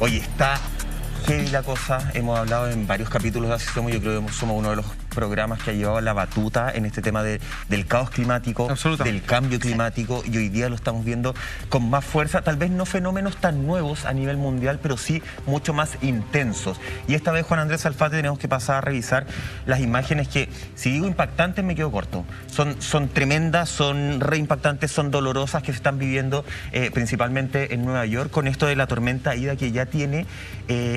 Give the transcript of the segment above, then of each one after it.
Oye, está heavy la cosa. Hemos hablado en varios capítulos de Así Somos. Yo creo que somos uno de los programas que ha llevado la batuta en este tema del caos climático, del cambio climático, y hoy día lo estamos viendo con más fuerza, tal vez no fenómenos tan nuevos a nivel mundial, pero sí mucho más intensos. Y esta vez, Juan Andrés Alfate, tenemos que pasar a revisar las imágenes que, si digo impactantes, me quedo corto. Son tremendas, son re impactantes, son dolorosas, que se están viviendo principalmente en Nueva York, con esto de la tormenta Ida, que ya tiene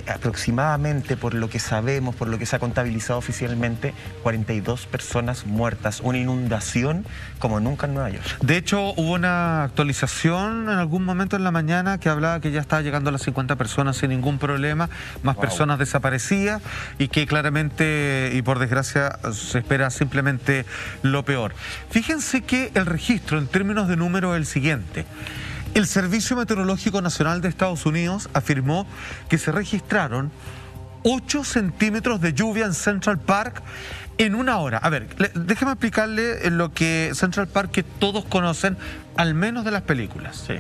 aproximadamente, por lo que sabemos, por lo que se ha contabilizado oficialmente, 42 personas muertas, una inundación como nunca en Nueva York. De hecho, hubo una actualización en algún momento en la mañana que hablaba que ya estaba llegando a las 50 personas sin ningún problema, más personas desaparecidas, y que claramente y por desgracia se espera simplemente lo peor. Fíjense que el registro en términos de número es el siguiente. El Servicio Meteorológico Nacional de Estados Unidos afirmó que se registraron 8 centímetros de lluvia en Central Park en una hora. A ver, déjeme explicarle lo que Central Park, que todos conocen, al menos de las películas. Sí.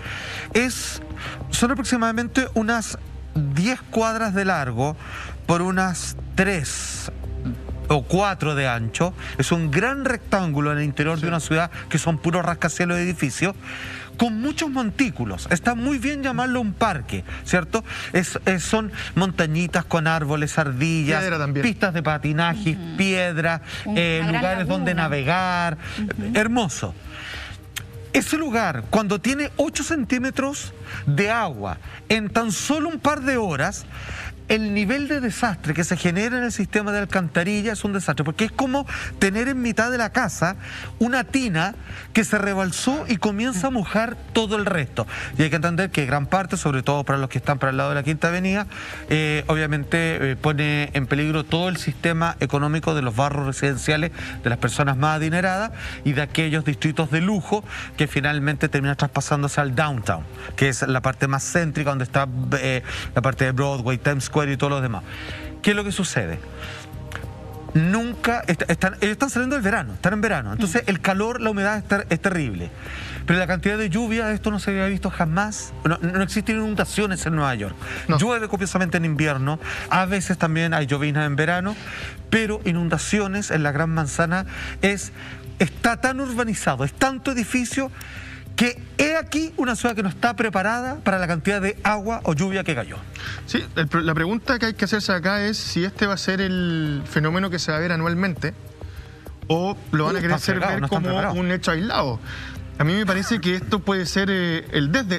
Son aproximadamente unas 10 cuadras de largo por unas 3 o 4 de ancho. Es un gran rectángulo en el interior de una ciudad que son puros rascacielos de edificios, con muchos montículos. Está muy bien llamarlo un parque, ¿cierto? Son montañitas con árboles, ardillas, pistas de patinaje, piedra, lugares donde navegar. Hermoso. Ese lugar, cuando tiene 8 centímetros de agua en tan solo un par de horas, el nivel de desastre que se genera en el sistema de alcantarilla es un desastre, porque es como tener en mitad de la casa una tina que se rebalsó y comienza a mojar todo el resto. Y hay que entender que gran parte, sobre todo para los que están para el lado de la Quinta Avenida, obviamente pone en peligro todo el sistema económico de los barrios residenciales, de las personas más adineradas y de aquellos distritos de lujo que finalmente terminan traspasándose al downtown, que es la parte más céntrica, donde está la parte de Broadway, Times Square y todos los demás. ¿Qué es lo que sucede? Ellos están saliendo del verano, están en verano, entonces el calor, la humedad es terrible, pero la cantidad de lluvia, esto no se había visto jamás. No existen inundaciones en Nueva York. Llueve copiosamente en invierno, a veces también hay llovinas en verano, pero inundaciones en la Gran Manzana está tan urbanizado, es tanto edificio, que he aquí una ciudad que no está preparada para la cantidad de agua o lluvia que cayó. Sí, la pregunta que hay que hacerse acá es si este va a ser el fenómeno que se va a ver anualmente o lo van a querer ver como un hecho aislado. A mí me parece que esto puede ser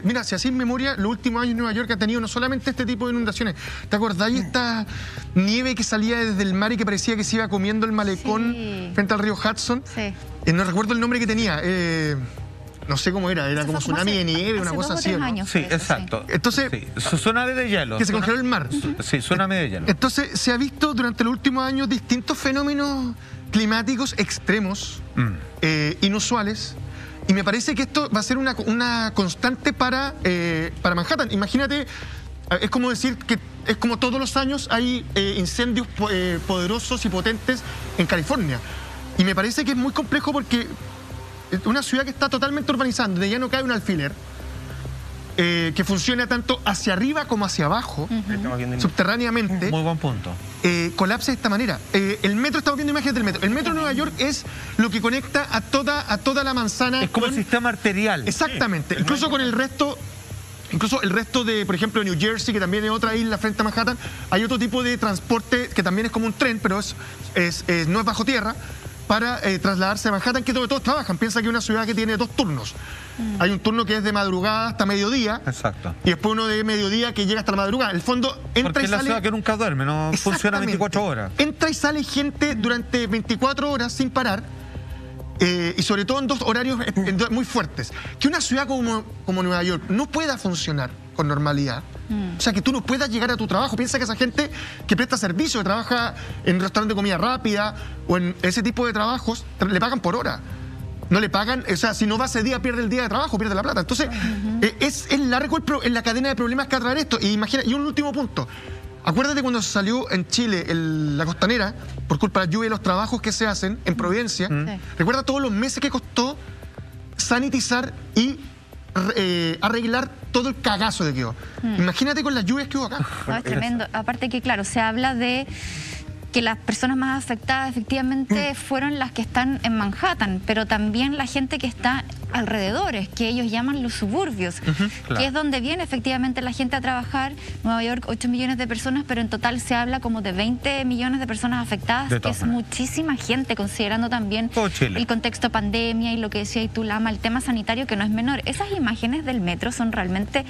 Mira, si así en memoria, los últimos años Nueva York ha tenido no solamente este tipo de inundaciones. ¿Te acordáis esta nieve que salía desde el mar y que parecía que se iba comiendo el malecón frente al río Hudson? Sí. No recuerdo el nombre que tenía. No sé cómo era como tsunami de nieve, una cosa así. Sí, exacto. Entonces, tsunami de hielo. Que se congeló el mar. Sí, tsunami de hielo. Entonces, se ha visto durante los últimos años distintos fenómenos climáticos extremos, inusuales, y me parece que esto va a ser una constante para Manhattan. Imagínate, es como decir que es como todos los años hay incendios poderosos y potentes en California. Y me parece que es muy complejo porque una ciudad que está totalmente urbanizada, donde ya no cae un alfiler, que funciona tanto hacia arriba como hacia abajo, subterráneamente. Muy buen punto. Colapsa de esta manera. El metro, estamos viendo imágenes del metro. El metro de Nueva York es lo que conecta a toda la manzana. Es como el sistema arterial. Exactamente. Incluso con el resto. Incluso el resto de, por ejemplo, New Jersey, que también es otra isla frente a Manhattan, hay otro tipo de transporte que también es como un tren, pero no es bajo tierra, para trasladarse a Manhattan, que es donde todos trabajan. Piensa que es una ciudad que tiene 2 turnos. Hay un turno que es de madrugada hasta mediodía. Exacto. Y después uno de mediodía que llega hasta la madrugada. El fondo entra porque y sale. Es la ciudad que nunca duerme, no funciona 24 horas. Entra y sale gente durante 24 horas sin parar. Y sobre todo en 2 horarios muy fuertes. Que una ciudad como Nueva York no pueda funcionar con normalidad. O sea, que tú no puedas llegar a tu trabajo. Piensa que esa gente que presta servicio, que trabaja en un restaurante de comida rápida o en ese tipo de trabajos, le pagan por hora. No le pagan, o sea, si no va ese día, pierde el día de trabajo, pierde la plata. Entonces, es largo en la cadena de problemas que va a traer esto. Y imagina, y un último punto. Acuérdate cuando salió en Chile la costanera, por culpa de la lluvia y los trabajos que se hacen en Providencia. Recuerda todos los meses que costó sanitizar y arreglar todo el cagazo que quedó. Imagínate con las lluvias que hubo acá. No, es tremendo. Aparte que, claro, se habla de que las personas más afectadas efectivamente fueron las que están en Manhattan, pero también la gente que está alrededores, que ellos llaman los suburbios, claro. que es donde viene efectivamente la gente a trabajar. Nueva York, 8 millones de personas, pero en total se habla como de 20 millones de personas afectadas, que es muchísima gente, considerando también el contexto pandemia y lo que decía tú, Lama, el tema sanitario, que no es menor. Esas imágenes del metro son realmente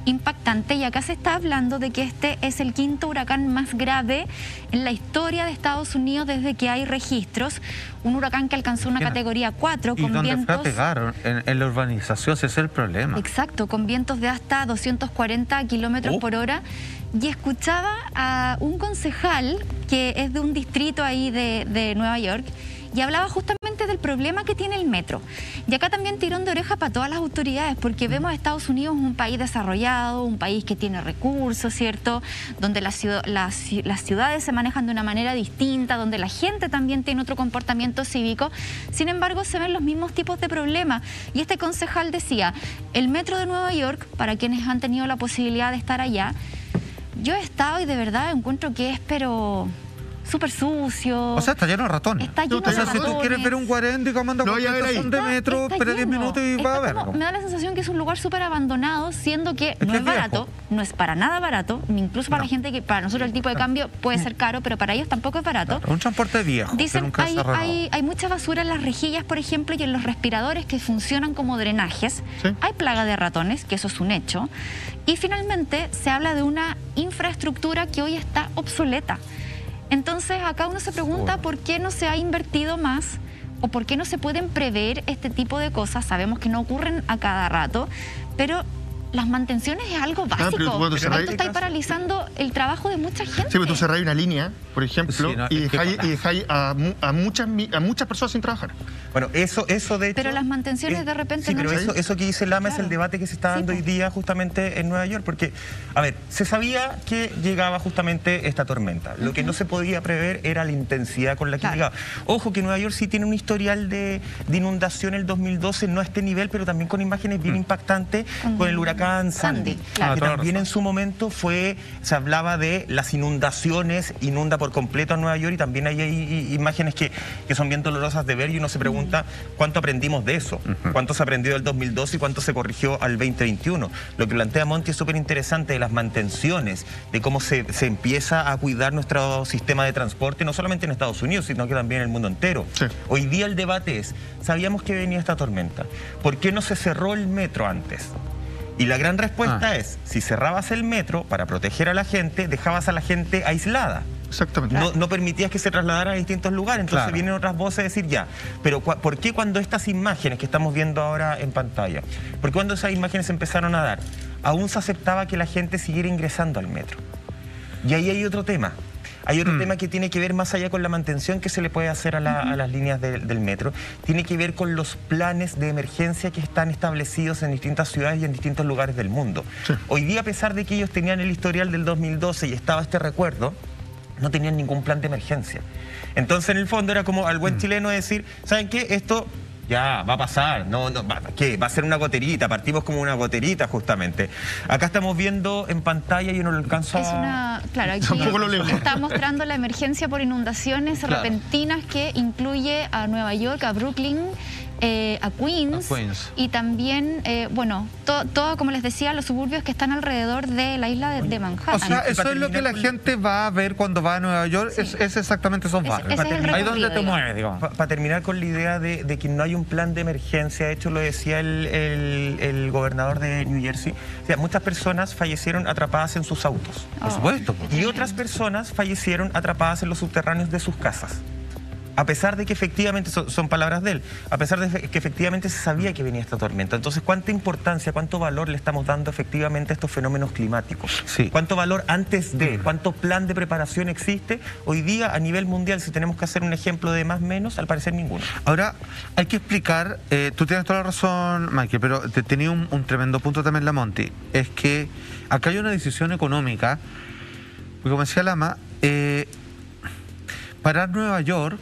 impactantes, y acá se está hablando de que este es el 5º huracán más grave en la historia de Estados Unidos desde que hay registros. Un huracán que alcanzó una categoría 4 con vientos... fue a pegar en la urbanización, ese es el problema. Exacto, con vientos de hasta 240 kilómetros por hora. Y escuchaba a un concejal que es de un distrito ahí de Nueva York, y hablaba justamente del problema que tiene el metro. Y acá también tirón de oreja para todas las autoridades, porque vemos a Estados Unidos un país desarrollado, un país que tiene recursos, ¿cierto? Donde las ciudades se manejan de una manera distinta, donde la gente también tiene otro comportamiento cívico. Sin embargo, se ven los mismos tipos de problemas. Y este concejal decía, el metro de Nueva York, para quienes han tenido la posibilidad de estar allá, yo he estado y de verdad encuentro que es, pero... súper sucio. O sea, está lleno de ratones. Está lleno de ratones. Si tú quieres ver un guaréndico, manda por estación de metro, espera 10 minutos y va a verlo. Me da la sensación que es un lugar súper abandonado, siendo que no es barato, no es para nada barato, incluso para la gente que, para nosotros el tipo de cambio puede ser caro, pero para ellos tampoco es barato. Un transporte viejo. Dicen, hay mucha basura en las rejillas, por ejemplo, y en los respiradores que funcionan como drenajes. ¿Sí? Hay plaga de ratones, que eso es un hecho. Y finalmente se habla de una infraestructura que hoy está obsoleta. Entonces acá uno se pregunta por qué no se ha invertido más o por qué no se pueden prever este tipo de cosas. Sabemos que no ocurren a cada rato, pero las mantenciones es algo básico. Esto está paralizando el trabajo de mucha gente. Sí, pero tú cerráis una línea, por ejemplo, y dejáis a muchas personas sin trabajar. Bueno, eso de hecho... Pero las mantenciones de repente sí, no... pero eso que dice Lama es el debate que se está dando hoy día justamente en Nueva York, porque, a ver, se sabía que llegaba justamente esta tormenta. Lo que no se podía prever era la intensidad con la que llegaba. Ojo que Nueva York sí tiene un historial de inundación en el 2012, no a este nivel, pero también con imágenes bien impactantes con el huracán Sandy, que también en su momento se hablaba de las inundaciones, inunda por completo a Nueva York, y también hay imágenes que son bien dolorosas de ver, y uno se pregunta cuánto aprendimos de eso, cuánto se aprendió del 2012 y cuánto se corrigió al 2021. Lo que plantea Monty es súper interesante, de las mantenciones, de cómo se empieza a cuidar nuestro sistema de transporte, no solamente en Estados Unidos, sino que también en el mundo entero. Sí. Hoy día el debate es, sabíamos que venía esta tormenta, ¿por qué no se cerró el metro antes? Y la gran respuesta es, si cerrabas el metro para proteger a la gente, dejabas a la gente aislada. Exactamente. No permitías que se trasladara a distintos lugares. Entonces vienen otras voces a decir ya, pero ¿por qué cuando estas imágenes que estamos viendo ahora en pantalla, por qué cuando esas imágenes se empezaron a dar, aún se aceptaba que la gente siguiera ingresando al metro? Y ahí hay otro tema. Hay otro tema que tiene que ver más allá con la mantención que se le puede hacer a las líneas del metro. Tiene que ver con los planes de emergencia que están establecidos en distintas ciudades y en distintos lugares del mundo. Sí. Hoy día, a pesar de que ellos tenían el historial del 2012 y estaba este recuerdo, no tenían ningún plan de emergencia. Entonces, en el fondo, era como al buen chileno decir, ¿saben qué? Esto... ya, va a pasar, ¿qué? Va a ser una goterita, partimos como una goterita justamente. Acá estamos viendo en pantalla y uno lo alcanza claro, aquí está mostrando la emergencia por inundaciones repentinas que incluye a Nueva York, a Brooklyn, a Queens, y también, bueno, todo, como les decía, los suburbios que están alrededor de la isla de Manhattan. O sea, eso es lo que la gente va a ver cuando va a Nueva York, es exactamente esos barrios. Ahí donde te mueves, digamos. Para terminar con la idea de que no hay un plan de emergencia, de hecho lo decía el gobernador de New Jersey, o sea, muchas personas fallecieron atrapadas en sus autos. Por supuesto. Y otras personas fallecieron atrapadas en los subterráneos de sus casas. A pesar de que efectivamente, son palabras de él, a pesar de que efectivamente se sabía que venía esta tormenta. Entonces, ¿cuánta importancia, cuánto valor le estamos dando efectivamente a estos fenómenos climáticos? Sí. ¿Cuánto valor antes de, cuánto plan de preparación existe? Hoy día, a nivel mundial, si tenemos que hacer un ejemplo de más o menos, al parecer ninguno. Ahora, hay que explicar, tú tienes toda la razón, Michael, pero te tenía un tremendo punto también, la Monty, es que acá hay una decisión económica, porque como decía Lama, parar Nueva York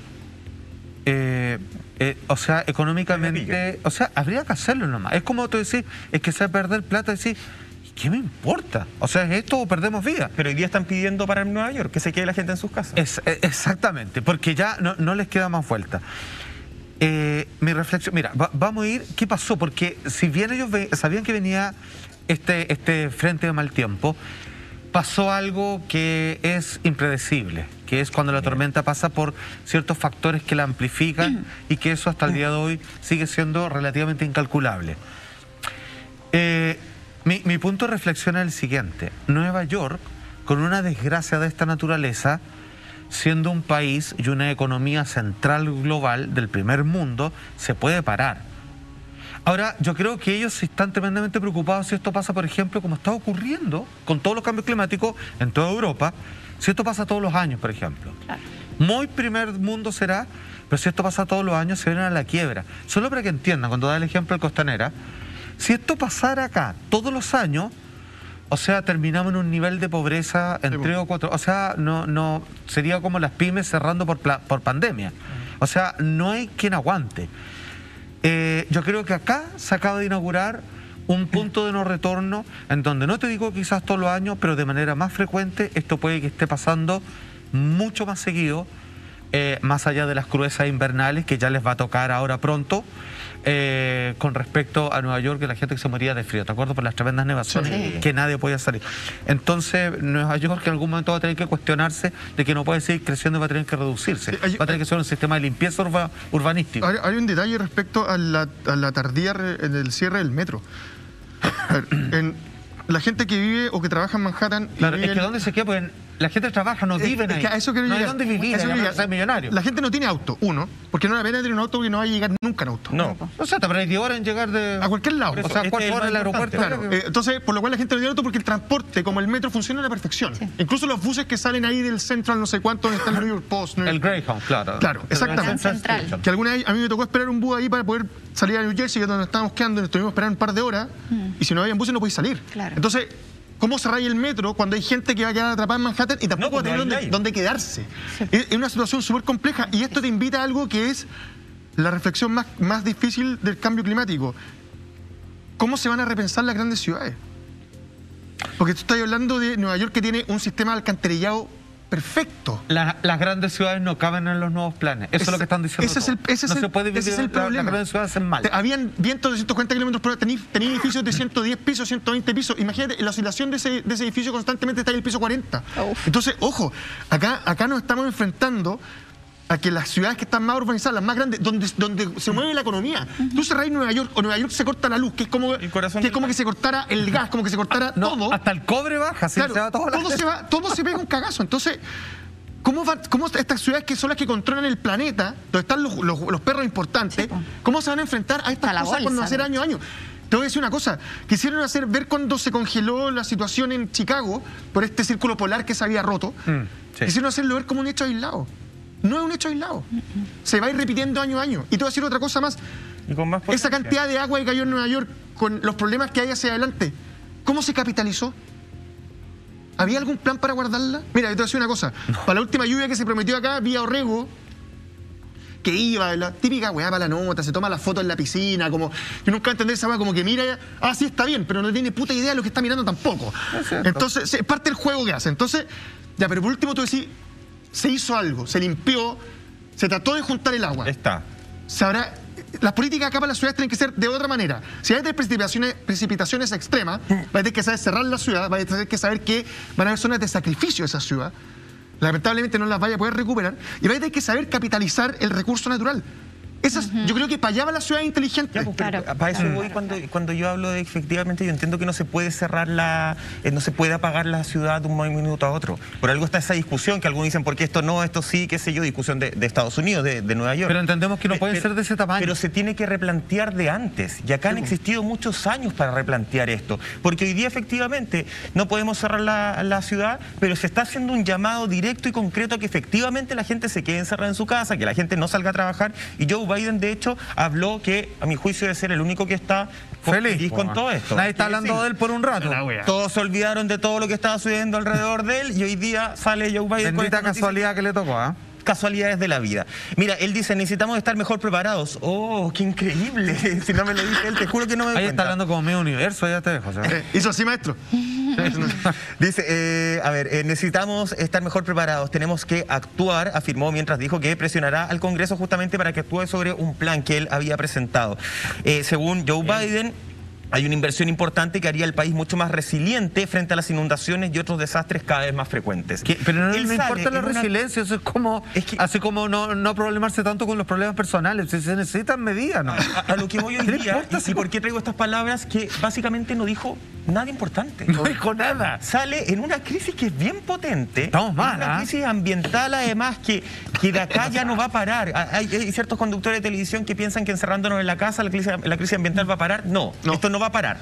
o sea, económicamente, o sea, habría que hacerlo nomás. Es como tú decís, es que se va a perder plata, decís, ¿qué me importa? O sea, ¿es esto o perdemos vida? Pero hoy día están pidiendo para Nueva York que se quede la gente en sus casas. Exactamente, porque ya no les queda más vuelta. Mi reflexión, mira, vamos a ir, ¿qué pasó? Porque si bien ellos sabían que venía este frente de mal tiempo, pasó algo que es impredecible, que es cuando la tormenta pasa por ciertos factores que la amplifican y que eso hasta el día de hoy sigue siendo relativamente incalculable. Mi punto de reflexión es el siguiente. Nueva York, con una desgracia de esta naturaleza, siendo un país y una economía central global del primer mundo, se puede parar. Ahora, yo creo que ellos están tremendamente preocupados si esto pasa, por ejemplo, como está ocurriendo con todos los cambios climáticos en toda Europa, si esto pasa todos los años, por ejemplo. Claro. Muy primer mundo será, pero si esto pasa todos los años, se vienen a la quiebra. Solo para que entiendan, cuando da el ejemplo del Costanera, si esto pasara acá todos los años, o sea, terminamos en un nivel de pobreza en 3 o 4... O sea, no sería como las pymes cerrando por pandemia. O sea, no hay quien aguante. Yo creo que acá se acaba de inaugurar un punto de no retorno en donde, no te digo quizás todos los años, pero de manera más frecuente, esto puede que esté pasando mucho más seguido, más allá de las crudezas invernales que ya les va a tocar ahora pronto. Con respecto a Nueva York, que la gente que se moría de frío, ¿te acuerdas? Por las tremendas nevaciones, que nadie podía salir. Entonces, Nueva York en algún momento va a tener que cuestionarse de que no puede seguir creciendo y va a tener que reducirse. Va a tener que ser un sistema de limpieza urbanístico. Hay un detalle respecto a la tardía en el cierre del metro. La gente que vive o que trabaja en Manhattan... Claro, es que ¿dónde se queda? Porque la gente trabaja, no viven ahí. A eso no hay dónde vivir, ser millonario. La gente no tiene auto, uno, porque no le pena tener un auto porque no va a llegar nunca en auto. No. O sea, te parece 10 horas en llegar a cualquier lado. O sea, 4 horas en el aeropuerto. Claro. Entonces, por lo cual la gente no tiene auto porque el transporte, como el metro, funciona a la perfección. Sí. Incluso los buses que salen ahí del Central, no sé cuánto, donde está el New York Post. El Greyhound, claro. Claro, exactamente. Que alguna vez a mí me tocó esperar un bus ahí para poder salir a New Jersey, que es donde estábamos quedando, estuvimos esperando un par de horas, y si no había buses no podéis salir. Claro. Entonces, ¿cómo cerrar el metro cuando hay gente que va a quedar atrapada en Manhattan y tampoco va a tener dónde quedarse? Sí. Es una situación súper compleja y esto te invita a algo que es la reflexión más difícil del cambio climático. ¿Cómo se van a repensar las grandes ciudades? Porque tú estás hablando de Nueva York, que tiene un sistema de alcantarillado perfecto. Las grandes ciudades no caben en los nuevos planes. Eso es lo que están diciendo. No se puede vivir el problema. Las grandes ciudades hacen mal. Habían vientos de 140 kilómetros por hora, tenía edificios de 110 pisos, 120 pisos. Imagínate, la oscilación de ese edificio constantemente está en el piso 40. Entonces, ojo, acá nos estamos enfrentando a que las ciudades que están más urbanizadas, las más grandes, donde se mueve la economía. Tú cerrás Nueva York, o Nueva York se corta la luz, que es como que se cortara el gas, como que se cortara todo. Hasta el cobre baja, claro, todo se pega un cagazo. Entonces, ¿cómo estas ciudades que son las que controlan el planeta, donde están los perros importantes, cómo se van a enfrentar a estas cosas cuando va a ser año a año? Te voy a decir una cosa, quisieron ver cuando se congeló la situación en Chicago por este círculo polar que se había roto, quisieron hacerlo ver como un hecho aislado. No es un hecho aislado. Se va a ir repitiendo año a año. Y te voy a decir otra cosa más. Y con más esa cantidad de agua que cayó en Nueva York, con los problemas que hay hacia adelante, ¿cómo se capitalizó? ¿Había algún plan para guardarla? Mira, yo te voy a decir una cosa. Para la última lluvia que se prometió acá, vía Orrego, que iba, la típica weá para la nota, se toma la foto en la piscina, como... Yo nunca entendí esa weá, como que mira, sí está bien, pero no tiene puta idea de lo que está mirando tampoco. Entonces, es parte del juego que hace. Entonces, ya, pero por último tú decís, se hizo algo, se limpió, se trató de juntar el agua. Las políticas acá para las ciudades tienen que ser de otra manera. Si hay precipitaciones extremas, va a tener que saber cerrar la ciudad, va a tener que saber que van a haber zonas de sacrificio de esa ciudad. Lamentablemente no las vaya a poder recuperar. Y va a tener que saber capitalizar el recurso natural. Yo creo que para allá va la ciudad inteligente. Para eso voy cuando yo hablo de efectivamente, yo entiendo que no se puede cerrar no se puede apagar la ciudad de un minuto a otro. Por algo está esa discusión que algunos dicen, porque esto no, esto sí, qué sé yo, discusión de Estados Unidos, de Nueva York. Pero entendemos que no puede ser de ese tamaño. Pero se tiene que replantear de antes. Y acá han existido muchos años para replantear esto. Porque hoy día efectivamente no podemos cerrar la ciudad, pero se está haciendo un llamado directo y concreto a que efectivamente la gente se quede encerrada en su casa, que la gente no salga a trabajar. Y Joe Biden, de hecho, habló que, a mi juicio, debe ser el único que está feliz con todo esto. Nadie está hablando de él por un rato. Todos se olvidaron de todo lo que estaba sucediendo alrededor de él y hoy día sale Joe Biden. Bendita casualidad que le tocó, ¿ah? casualidades de la vida. Mira, él dice, necesitamos estar mejor preparados. ¡Oh, qué increíble! Si no me lo dice él, te juro que no me doy Ahí cuenta. está hablando como medio universo, ya te dejo. ¿Hizo así, maestro? Dice, necesitamos estar mejor preparados, tenemos que actuar, afirmó mientras dijo que presionará al Congreso justamente para que actúe sobre un plan que él había presentado. Según Joe Biden, hay una inversión importante que haría al país mucho más resiliente frente a las inundaciones y otros desastres cada vez más frecuentes. Pero no importa la resiliencia, eso es como, así como no problemarse tanto con los problemas personales, si se necesitan medidas, ¿no? A lo que voy hoy día, y por qué traigo estas palabras, que básicamente no dijo nada importante. No dijo nada. Sale en una crisis que es bien potente. Estamos mal, una crisis ambiental, además, que de acá ya no va a parar. Hay ciertos conductores de televisión que piensan que encerrándonos en la casa la crisis ambiental va a parar. No, esto no va a parar.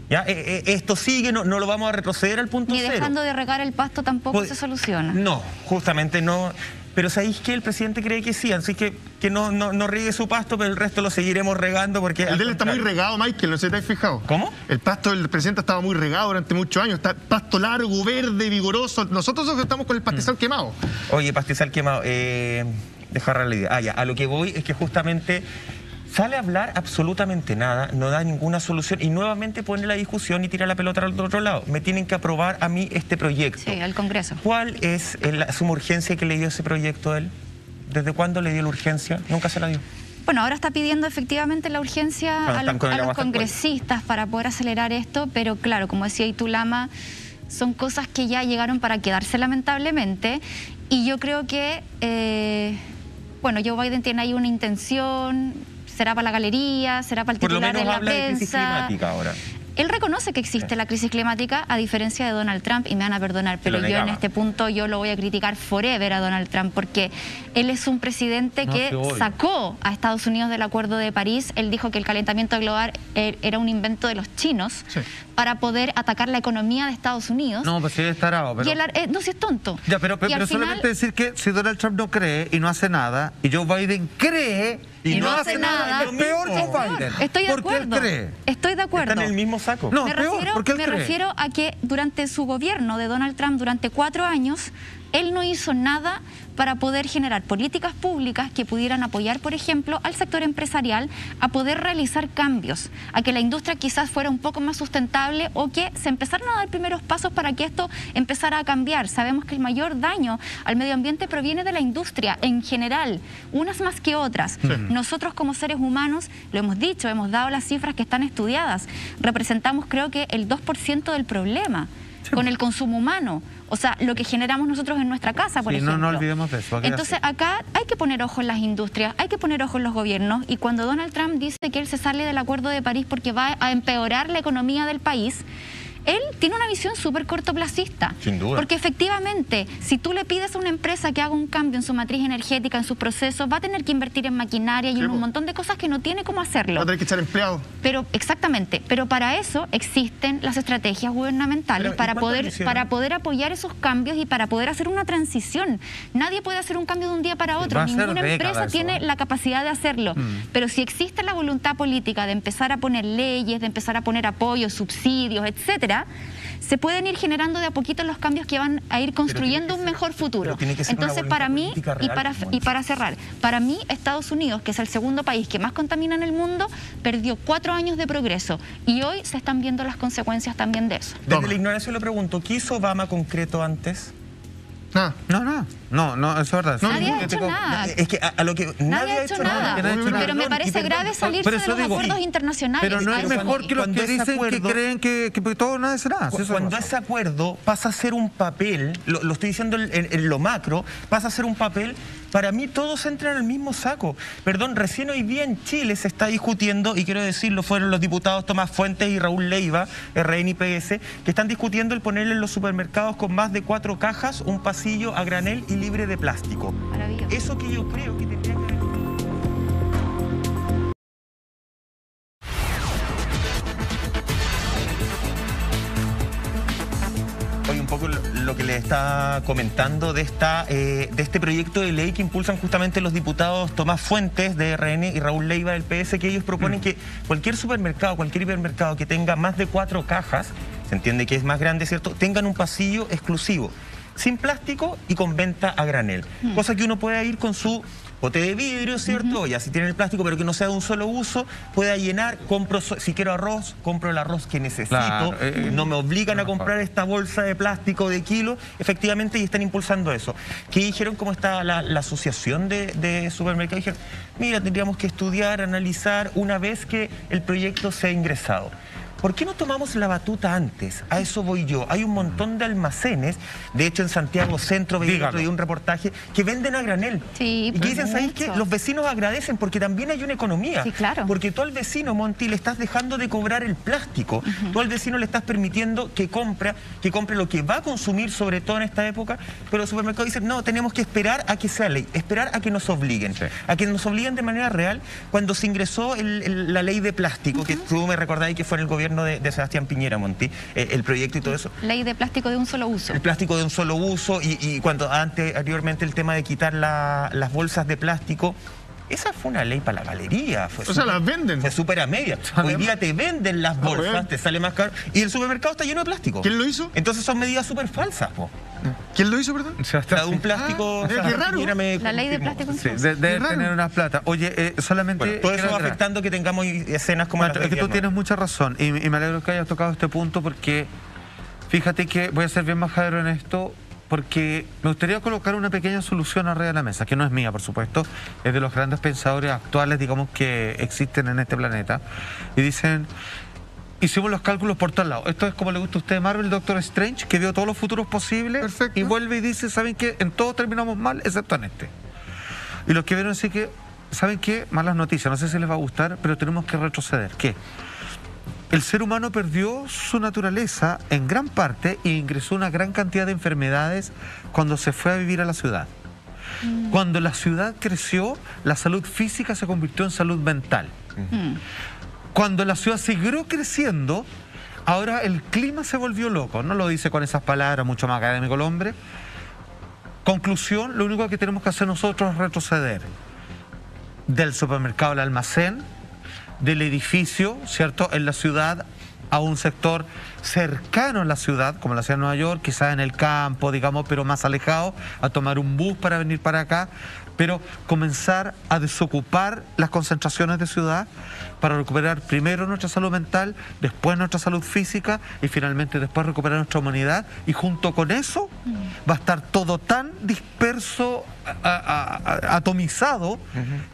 ¿Ya? Esto sigue, no lo vamos a retroceder al punto cero. Ni dejando de regar el pasto tampoco se soluciona. No, justamente no. Pero ¿sabéis qué? El presidente cree que sí, así que no riegue su pasto, pero el resto lo seguiremos regando porque... El de él está muy regado, Michael, no sé si te has fijado. ¿Cómo? El pasto del presidente estaba muy regado durante muchos años, está pasto largo, verde, vigoroso. Nosotros estamos con el pastizal quemado. Oye, pastizal quemado, dejar la idea. Ya, a lo que voy es que justamente... Sale a hablar absolutamente nada, no da ninguna solución y nuevamente pone la discusión y tira la pelota al otro lado. Me tienen que aprobar a mí este proyecto. Sí, al Congreso. ¿Cuál es la suma urgencia que le dio ese proyecto a él? ¿Desde cuándo le dio la urgencia? Nunca se la dio. Bueno, ahora está pidiendo efectivamente la urgencia a los congresistas para poder acelerar esto, pero claro, como decía Itulama, son cosas que ya llegaron para quedarse lamentablemente y yo creo que, bueno, Joe Biden tiene ahí una intención... Será para la galería, será para el titular en la prensa. Por lo menos habla de crisis climática ahora. Él reconoce que existe la crisis climática, a diferencia de Donald Trump, y me van a perdonar, pero yo en este punto yo lo voy a criticar forever a Donald Trump, porque él es un presidente que sacó a Estados Unidos del Acuerdo de París. Él dijo que el calentamiento global era un invento de los chinos para poder atacar la economía de Estados Unidos. No, pues sí es tarado, pero... no, si es tonto. Ya, pero solamente decir que si Donald Trump no cree y no hace nada, y Joe Biden cree y no hace nada, es peor Joe Biden. Estoy de acuerdo. Porque él cree. Estoy de acuerdo. Está en el mismo saco. No, me refiero a que durante su gobierno de Donald Trump, durante 4 años, él no hizo nada para poder generar políticas públicas que pudieran apoyar, por ejemplo, al sector empresarial a poder realizar cambios, a que la industria quizás fuera un poco más sustentable o que se empezaran a dar primeros pasos para que esto empezara a cambiar. Sabemos que el mayor daño al medio ambiente proviene de la industria en general, unas más que otras. Nosotros como seres humanos, lo hemos dicho, hemos dado las cifras que están estudiadas, representamos creo que el 2% del problema con el consumo humano. O sea, lo que generamos nosotros en nuestra casa, por ejemplo. No olvidemos de eso. Entonces, acá hay que poner ojo en las industrias, hay que poner ojo en los gobiernos. Y cuando Donald Trump dice que él se sale del Acuerdo de París porque va a empeorar la economía del país, él tiene una visión súper cortoplacista. Sin duda. Porque efectivamente, si tú le pides a una empresa que haga un cambio en su matriz energética, en sus procesos, va a tener que invertir en maquinaria y en un montón de cosas que no tiene cómo hacerlo. Va a tener que echar empleados. Pero, exactamente. Pero para eso existen las estrategias gubernamentales para poder apoyar esos cambios y para poder hacer una transición. Nadie puede hacer un cambio de un día para otro. Ninguna empresa tiene la capacidad de hacerlo. Pero si existe la voluntad política de empezar a poner leyes, de empezar a poner apoyos, subsidios, etcétera, se pueden ir generando de a poquito los cambios que van a ir construyendo un mejor futuro. Entonces, para mí, y para cerrar, para mí Estados Unidos, que es el segundo país que más contamina en el mundo, perdió 4 años de progreso y hoy se están viendo las consecuencias también de eso. Desde la ignorancia le pregunto, ¿qué hizo Obama concreto antes? No, eso es verdad. Nadie ha hecho nada. Es que a lo que nadie ha hecho nada. Pero me parece grave salirse de los acuerdos internacionales. Pero no es mejor que los que dicen que creen que todo nada es nada. Cuando ese acuerdo pasa a ser un papel, lo estoy diciendo en lo macro, pasa a ser un papel, para mí todos entran en el mismo saco. Perdón, recién hoy día en Chile se está discutiendo, y quiero decirlo, fueron los diputados Tomás Fuentes y Raúl Leiva, RN y PS, que están discutiendo el ponerle en los supermercados con más de 4 cajas un pasillo a granel y libre de plástico. Maravilloso. Eso que yo creo que tendría que haber... Hoy un poco lo que le está comentando de este proyecto de ley que impulsan justamente los diputados Tomás Fuentes de RN y Raúl Leiva del PS, que ellos proponen que cualquier supermercado, cualquier hipermercado que tenga más de 4 cajas, se entiende que es más grande, ¿cierto?, tengan un pasillo exclusivo. sin plástico y con venta a granel. Cosa que uno pueda ir con su bote de vidrio, ¿cierto? Ya si tiene el plástico, pero que no sea de un solo uso, pueda llenar, si quiero arroz, compro el arroz que necesito, claro, no me obligan a comprar esta bolsa de plástico de kilo, efectivamente, y están impulsando eso. ¿Qué dijeron? ¿Cómo está la asociación de supermercados? Dijeron, mira, tendríamos que estudiar, analizar una vez que el proyecto sea ingresado. ¿Por qué no tomamos la batuta antes? A eso voy yo. Hay un montón de almacenes, de hecho en Santiago Centro veía un reportaje, que venden a granel. Sí, y que dicen, ¿sabes qué? Los vecinos agradecen porque también hay una economía. Sí, claro. Porque tú al vecino, Monty, le estás dejando de cobrar el plástico. Tú al vecino le estás permitiendo que compre lo que va a consumir, sobre todo en esta época, pero los supermercados dicen, no, tenemos que esperar a que sea ley, esperar a que nos obliguen. Sí. A que nos obliguen de manera real. Cuando se ingresó la ley de plástico, que tú me recordáis que fue en el gobierno de Sebastián Piñera, Monti, el proyecto y todo eso. Ley de plástico de un solo uso. El plástico de un solo uso y cuando anteriormente el tema de quitar las bolsas de plástico, esa fue una ley para la galería. Las venden. Fue súper a media. Hoy día te venden las bolsas, te sale más caro. Y el supermercado está lleno de plástico. ¿Quién lo hizo? Entonces son medidas súper falsas, po. ¿Quién lo hizo, perdón? De un plástico. Qué raro. La ley de plástico. Sí, debe tener una plata. Oye, solamente. Bueno, todo eso va afectando que tengamos escenas como las de es que tú tienes mucha razón. Y me alegro que hayas tocado este punto porque fíjate que voy a ser bien majadero en esto. Porque me gustaría colocar una pequeña solución arriba de la mesa, que no es mía, por supuesto, es de los grandes pensadores actuales, digamos, que existen en este planeta. Y dicen, hicimos los cálculos por todos lados. Esto es como le gusta a usted Marvel, Doctor Strange, que vio todos los futuros posibles. Perfecto. Y vuelve y dice, ¿saben qué? En todos terminamos mal, excepto en este. Y los que vieron así que, ¿saben qué? Malas noticias, no sé si les va a gustar, pero tenemos que retroceder. ¿Qué? El ser humano perdió su naturaleza en gran parte e ingresó una gran cantidad de enfermedades cuando se fue a vivir a la ciudad. Cuando la ciudad creció, la salud física se convirtió en salud mental. Cuando la ciudad siguió creciendo, ahora el clima se volvió loco. No lo dice con esas palabras, mucho más académico el hombre. Conclusión, lo único que tenemos que hacer nosotros es retroceder del supermercado al almacén, del edificio, ¿cierto?, en la ciudad, a un sector cercano a la ciudad, como la ciudad de Nueva York, quizás en el campo, digamos, pero más alejado, a tomar un bus para venir para acá, pero comenzar a desocupar las concentraciones de ciudad para recuperar primero nuestra salud mental, después nuestra salud física y finalmente después recuperar nuestra humanidad, y junto con eso va a estar todo tan disperso, atomizado,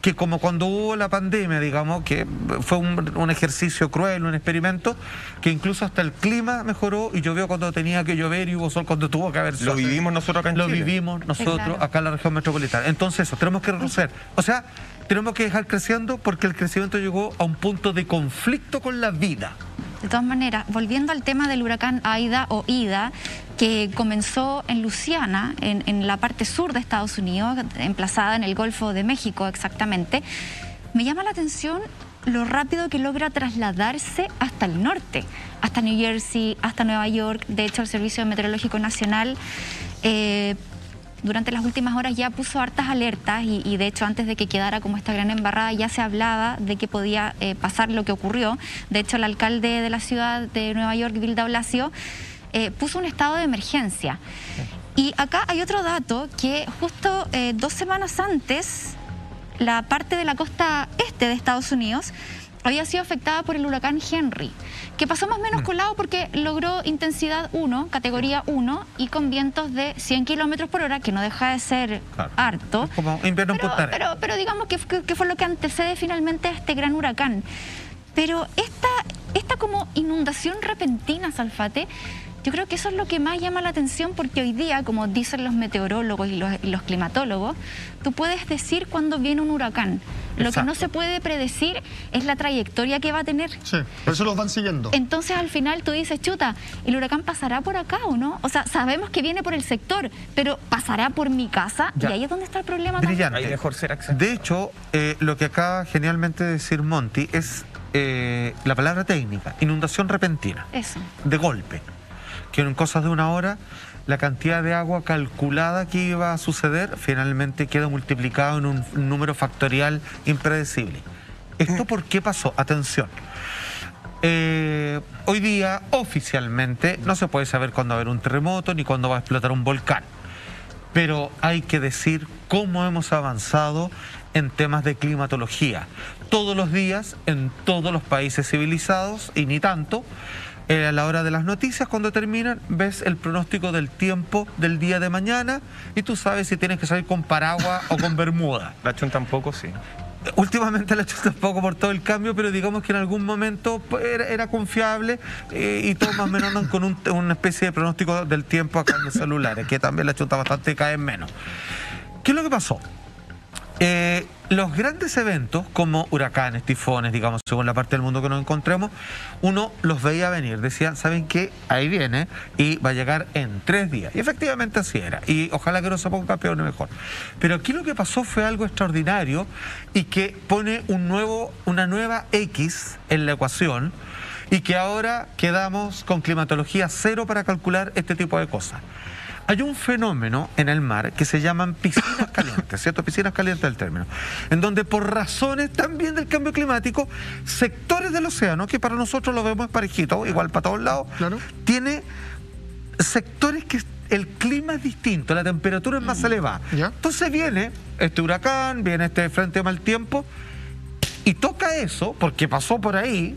que como cuando hubo la pandemia, digamos, que fue un ejercicio cruel, un experimento, que incluso hasta el clima mejoró y llovió cuando tenía que llover y hubo sol cuando tuvo que haber sol. Lo vivimos nosotros acá en Chile. Lo vivimos nosotros acá en la región metropolitana. Entonces eso, tenemos que retroceder. O sea, tenemos que dejar creciendo porque el crecimiento llegó a un punto de conflicto con la vida. De todas maneras, volviendo al tema del huracán Aida o Ida, que comenzó en Luisiana, en la parte sur de Estados Unidos, emplazada en el Golfo de México exactamente, me llama la atención lo rápido que logra trasladarse hasta el norte, hasta New Jersey, hasta Nueva York. De hecho, el Servicio Meteorológico Nacional durante las últimas horas ya puso hartas alertas y de hecho antes de que quedara como esta gran embarrada ya se hablaba de que podía pasar lo que ocurrió. De hecho, el alcalde de la ciudad de Nueva York, Bill de Blasio, puso un estado de emergencia. Y acá hay otro dato, que justo 2 semanas antes, la parte de la costa este de Estados Unidos había sido afectada por el huracán Henry, que pasó más o menos colado porque logró intensidad 1, categoría 1, y con vientos de 100 kilómetros por hora, que no deja de ser harto. Como invierno en Punta Arenas. Pero digamos que fue lo que antecede finalmente a este gran huracán. Pero esta como inundación repentina, Salfate, yo creo que eso es lo que más llama la atención, porque hoy día, como dicen los meteorólogos y los climatólogos, tú puedes decir cuándo viene un huracán. Lo que no se puede predecir es la trayectoria que va a tener. Sí, por eso los van siguiendo. Entonces al final tú dices, chuta, ¿el huracán pasará por acá o no? O sea, sabemos que viene por el sector, pero ¿pasará por mi casa? Ya. Y ahí es donde está el problema. Brillante. Ahí mejor ser accesible. De hecho, lo que acaba genialmente de decir Monty es la palabra técnica, inundación repentina. Eso. De golpe. Que en cosas de una hora, la cantidad de agua calculada que iba a suceder finalmente queda multiplicado en un número factorial impredecible. ¿Esto por qué pasó? Atención. Hoy día, oficialmente, no se puede saber cuándo va a haber un terremoto ni cuándo va a explotar un volcán. pero hay que decir cómo hemos avanzado en temas de climatología. Todos los días, en todos los países civilizados, y ni tanto, a la hora de las noticias, cuando terminan, ves el pronóstico del tiempo del día de mañana y tú sabes si tienes que salir con paraguas o con bermuda. La chunta tampoco, sí. Últimamente la chunta un poco por todo el cambio, pero digamos que en algún momento era confiable y todos más o menos andan con una especie de pronóstico del tiempo acá en los celulares, que también la chunta bastante cae menos. ¿Qué es lo que pasó? Los grandes eventos como huracanes, tifones, digamos, según la parte del mundo que nos encontremos, uno los veía venir, decían, ¿saben qué? Ahí viene y va a llegar en 3 días. Y efectivamente así era. Y ojalá que no se ponga peor ni mejor. Pero aquí lo que pasó fue algo extraordinario y que pone una nueva X en la ecuación y que ahora quedamos con climatología cero para calcular este tipo de cosas. Hay un fenómeno en el mar que se llaman piscinas calientes, ¿cierto? Piscinas calientes del término, en donde por razones también del cambio climático, sectores del océano, que para nosotros lo vemos parejito, igual para todos lados, claro, tiene sectores que el clima es distinto, la temperatura es más elevada. ¿Ya? Entonces viene este huracán, viene este frente de mal tiempo, y toca eso, porque pasó por ahí,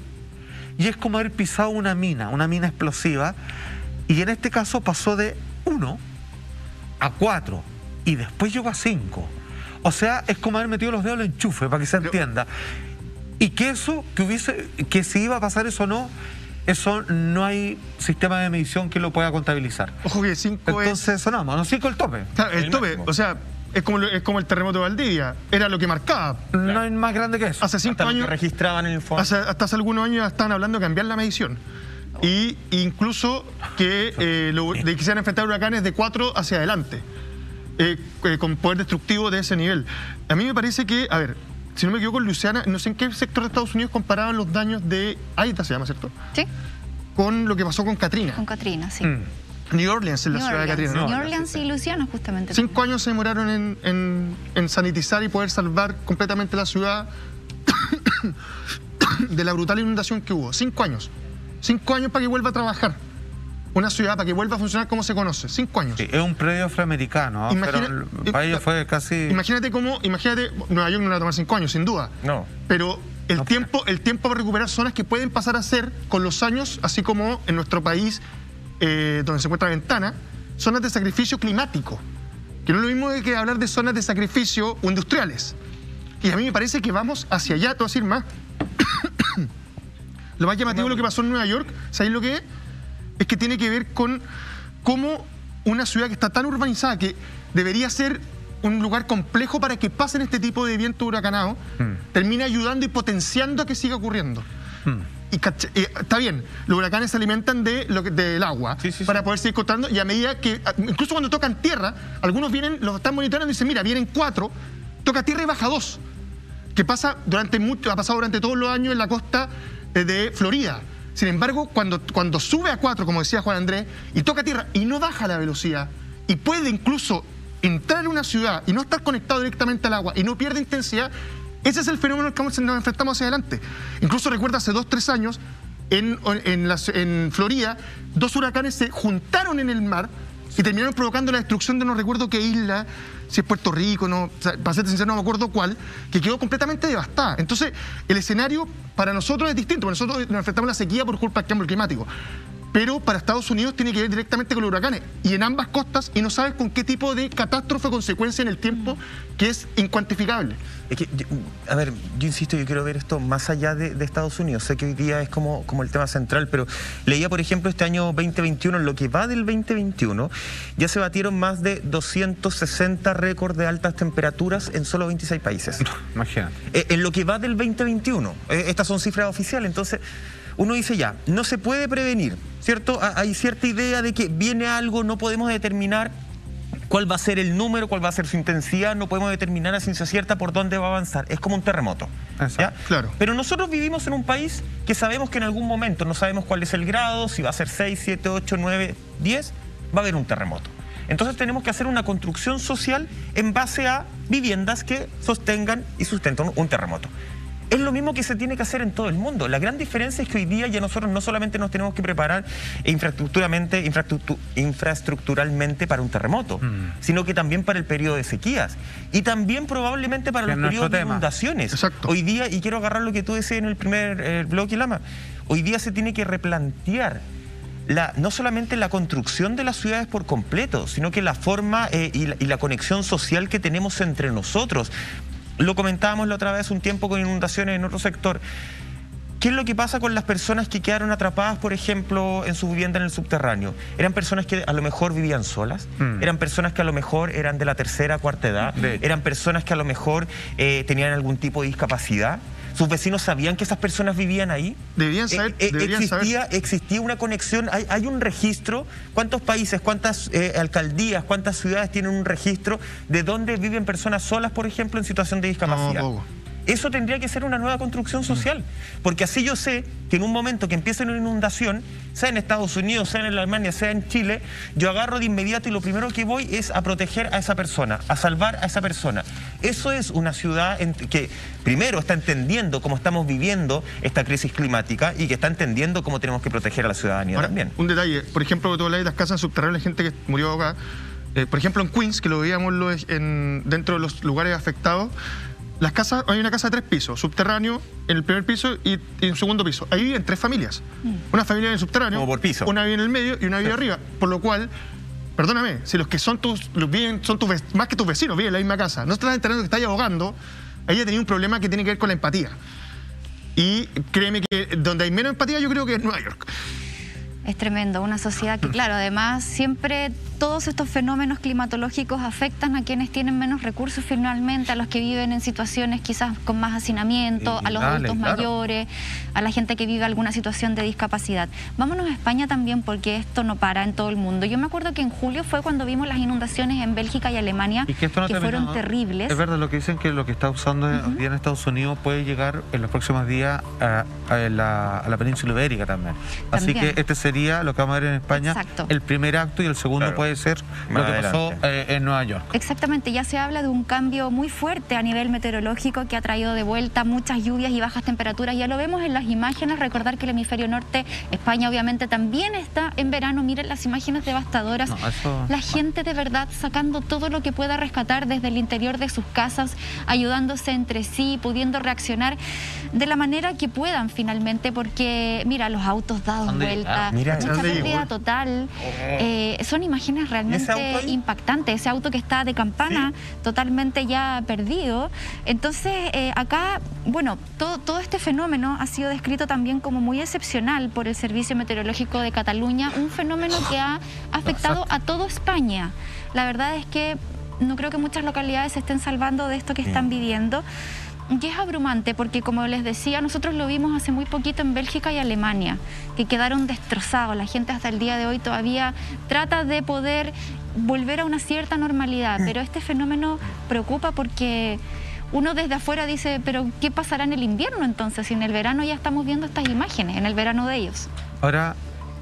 y es como haber pisado una mina explosiva, y en este caso pasó de 1 a 4 y después llegó a 5. O sea, es como haber metido los dedos en el enchufe, para que se entienda. Y que eso, que si iba a pasar eso o no, eso no hay sistema de medición que lo pueda contabilizar. Ojo que 5 entonces sonamos, no 5 el tope. Claro, el tope, máximo. O sea, es como el terremoto de Valdivia, era lo que marcaba. No hay más grande que eso. Hace 5 años que registraban en el fondo. Hasta hace algunos años estaban hablando de cambiar la medición. Y incluso que quisieran enfrentar huracanes de 4 hacia adelante, con poder destructivo de ese nivel. A mí me parece que, a ver, si no me equivoco, en Luisiana, no sé en qué sector de Estados Unidos comparaban los daños de Aida, se llama, ¿cierto? Sí. Con lo que pasó con Katrina. Con Katrina, sí. New Orleans es la ciudad de Katrina. New Orleans y Luisiana, justamente. 5 años se demoraron en sanitizar y poder salvar completamente la ciudad de la brutal inundación que hubo. 5 años. 5 años para que vuelva a trabajar. Una ciudad para que vuelva a funcionar como se conoce. 5 años. Sí, es un predio afroamericano, ¿no? Pero para ellos fue casi... Imagínate, Nueva York no le va a tomar 5 años, sin duda. No. Pero el tiempo para recuperar zonas que pueden pasar a ser, con los años, así como en nuestro país, donde se encuentra Ventana, zonas de sacrificio climático. Que no es lo mismo que hablar de zonas de sacrificio industriales. Y a mí me parece que vamos hacia allá, te voy a decir más. Lo más llamativo de lo que pasó en Nueva York, ¿sabéis lo que es? Es que tiene que ver con cómo una ciudad que está tan urbanizada, que debería ser un lugar complejo para que pasen este tipo de vientos huracanados, termina ayudando y potenciando a que siga ocurriendo. Y está bien, los huracanes se alimentan del agua para poder seguir cortando, y a medida que, incluso cuando tocan tierra, algunos los están monitoreando y dicen, mira, vienen 4, toca tierra y baja 2. Que ha pasado durante todos los años en la costa de Florida. Sin embargo, cuando sube a 4, como decía Juan Andrés, y toca tierra y no baja la velocidad, y puede incluso entrar en una ciudad y no estar conectado directamente al agua y no pierde intensidad, ese es el fenómeno al que nos enfrentamos hacia adelante. Incluso recuerda, hace 2 o 3 años, en Florida, 2 huracanes se juntaron en el mar y terminaron provocando la destrucción de no recuerdo qué isla, si es Puerto Rico, no, o sea, para ser sincero no me acuerdo cuál, que quedó completamente devastada. Entonces, el escenario para nosotros es distinto, porque nosotros nos enfrentamos a la sequía por culpa del cambio climático. Pero para Estados Unidos tiene que ver directamente con los huracanes, y en ambas costas, y no sabes con qué tipo de catástrofe o consecuencia en el tiempo, que es incuantificable. Es que, a ver, yo insisto, yo quiero ver esto más allá de Estados Unidos. Sé que hoy día es como el tema central, pero leía, por ejemplo, este año 2021, en lo que va del 2021, ya se batieron más de 260 récords de altas temperaturas en solo 26 países. Imagínate. En lo que va del 2021, estas son cifras oficiales, entonces... Uno dice ya, no se puede prevenir, ¿cierto? Hay cierta idea de que viene algo, no podemos determinar cuál va a ser el número, cuál va a ser su intensidad, no podemos determinar a ciencia cierta por dónde va a avanzar. Es como un terremoto. ¿Ya? Claro. Pero nosotros vivimos en un país que sabemos que en algún momento, no sabemos cuál es el grado, si va a ser 6, 7, 8, 9, 10, va a haber un terremoto. Entonces tenemos que hacer una construcción social en base a viviendas que sostengan y sustentan un terremoto. Es lo mismo que se tiene que hacer en todo el mundo. La gran diferencia es que hoy día ya nosotros no solamente nos tenemos que preparar infraestructuralmente para un terremoto, sino que también para el periodo de sequías y también probablemente para los periodos de inundaciones. Exacto. Hoy día, y quiero agarrar lo que tú decías en el primer bloque, Lama, hoy día se tiene que replantear no solamente la construcción de las ciudades por completo, sino que la forma y la conexión social que tenemos entre nosotros. Lo comentábamos la otra vez un tiempo con inundaciones en otro sector. ¿Qué es lo que pasa con las personas que quedaron atrapadas, por ejemplo, en su vivienda en el subterráneo? Eran personas que a lo mejor vivían solas, eran personas que a lo mejor eran de la tercera, cuarta edad, eran personas que a lo mejor tenían algún tipo de discapacidad. ¿Sus vecinos sabían que esas personas vivían ahí? Deberían saber. Existía una conexión, hay un registro. ¿Cuántos países, cuántas alcaldías, cuántas ciudades tienen un registro de dónde viven personas solas, por ejemplo, en situación de discapacidad? No, Eso tendría que ser una nueva construcción social, porque así yo sé que en un momento que empiece una inundación, sea en Estados Unidos, sea en Alemania, sea en Chile, yo agarro de inmediato y lo primero que voy es a proteger a esa persona, a salvar a esa persona. Eso es una ciudad que primero está entendiendo cómo estamos viviendo esta crisis climática y que está entendiendo cómo tenemos que proteger a la ciudadanía. Ahora, también. Un detalle, por ejemplo, tú hablas de las casas subterráneas, gente que murió acá, por ejemplo en Queens, que lo veíamos dentro de los lugares afectados. Las casas, hay una casa de 3 pisos, subterráneo en el primer piso y en el segundo piso. Ahí viven 3 familias. Una familia en el subterráneo, como por piso, una vive en el medio y una vive arriba. Por lo cual, perdóname, si los que son más que tus vecinos, viven en la misma casa, no estás enterando que estás ahogando, ahí ya tenía un problema que tiene que ver con la empatía. Y créeme que donde hay menos empatía yo creo que es Nueva York. Es tremendo, una sociedad que, claro, además siempre todos estos fenómenos climatológicos afectan a quienes tienen menos recursos finalmente, a los que viven en situaciones quizás con más hacinamiento, a los adultos mayores, a la gente que vive alguna situación de discapacidad. Vámonos a España también, porque esto no para en todo el mundo. Yo me acuerdo que en julio fue cuando vimos las inundaciones en Bélgica y Alemania, y que fueron terribles. Es verdad lo que dicen, que lo que está usando hoy día en Estados Unidos puede llegar en los próximos días a la península ibérica también. Así que este sería lo que vamos a ver en España, el primer acto, y el segundo puede ser lo que pasó en Nueva York. Exactamente, ya se habla de un cambio muy fuerte a nivel meteorológico que ha traído de vuelta muchas lluvias y bajas temperaturas. Ya lo vemos en las imágenes. Recordar que el hemisferio norte, España obviamente también está en verano. Miren las imágenes devastadoras. La gente de verdad sacando todo lo que pueda rescatar desde el interior de sus casas, ayudándose entre sí, pudiendo reaccionar de la manera que puedan finalmente, porque mira, los autos dados vuelta, mucha pérdida total. Son imágenes realmente impactantes. Ese auto que está de campana, totalmente ya perdido. Entonces, acá, bueno, todo este fenómeno ha sido descrito también como muy excepcional por el Servicio Meteorológico de Cataluña, un fenómeno que ha afectado a toda España. La verdad es que no creo que muchas localidades se estén salvando de esto que están viviendo. Y es abrumante porque, como les decía, nosotros lo vimos hace muy poquito en Bélgica y Alemania, que quedaron destrozados. La gente hasta el día de hoy todavía trata de poder volver a una cierta normalidad, pero este fenómeno preocupa porque uno desde afuera dice, pero ¿qué pasará en el invierno entonces? Si en el verano ya estamos viendo estas imágenes, en el verano de ellos. Ahora,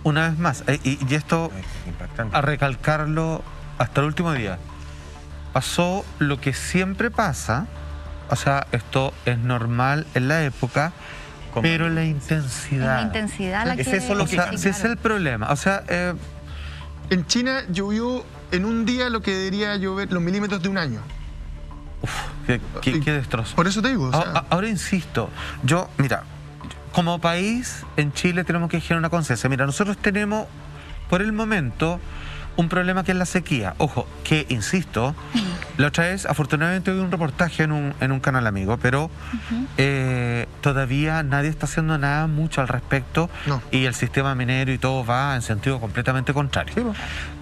una vez más, y esto a recalcarlo hasta el último día, pasó lo que siempre pasa. O sea, esto es normal en la época, pero la intensidad. Es la intensidad la que... Es eso lo que... ese es el problema. O sea... en China llovió en un día lo que debería llover los milímetros de un año. Uf, qué destrozo. Por eso te digo. O sea... Ahora insisto, mira, como país, en Chile tenemos que generar una conciencia. Mira, nosotros tenemos, por el momento, un problema que es la sequía. Ojo, que insisto, la otra vez afortunadamente vi un reportaje en un canal amigo, pero todavía nadie está haciendo nada mucho al respecto, y el sistema minero y todo va en sentido completamente contrario. Sí,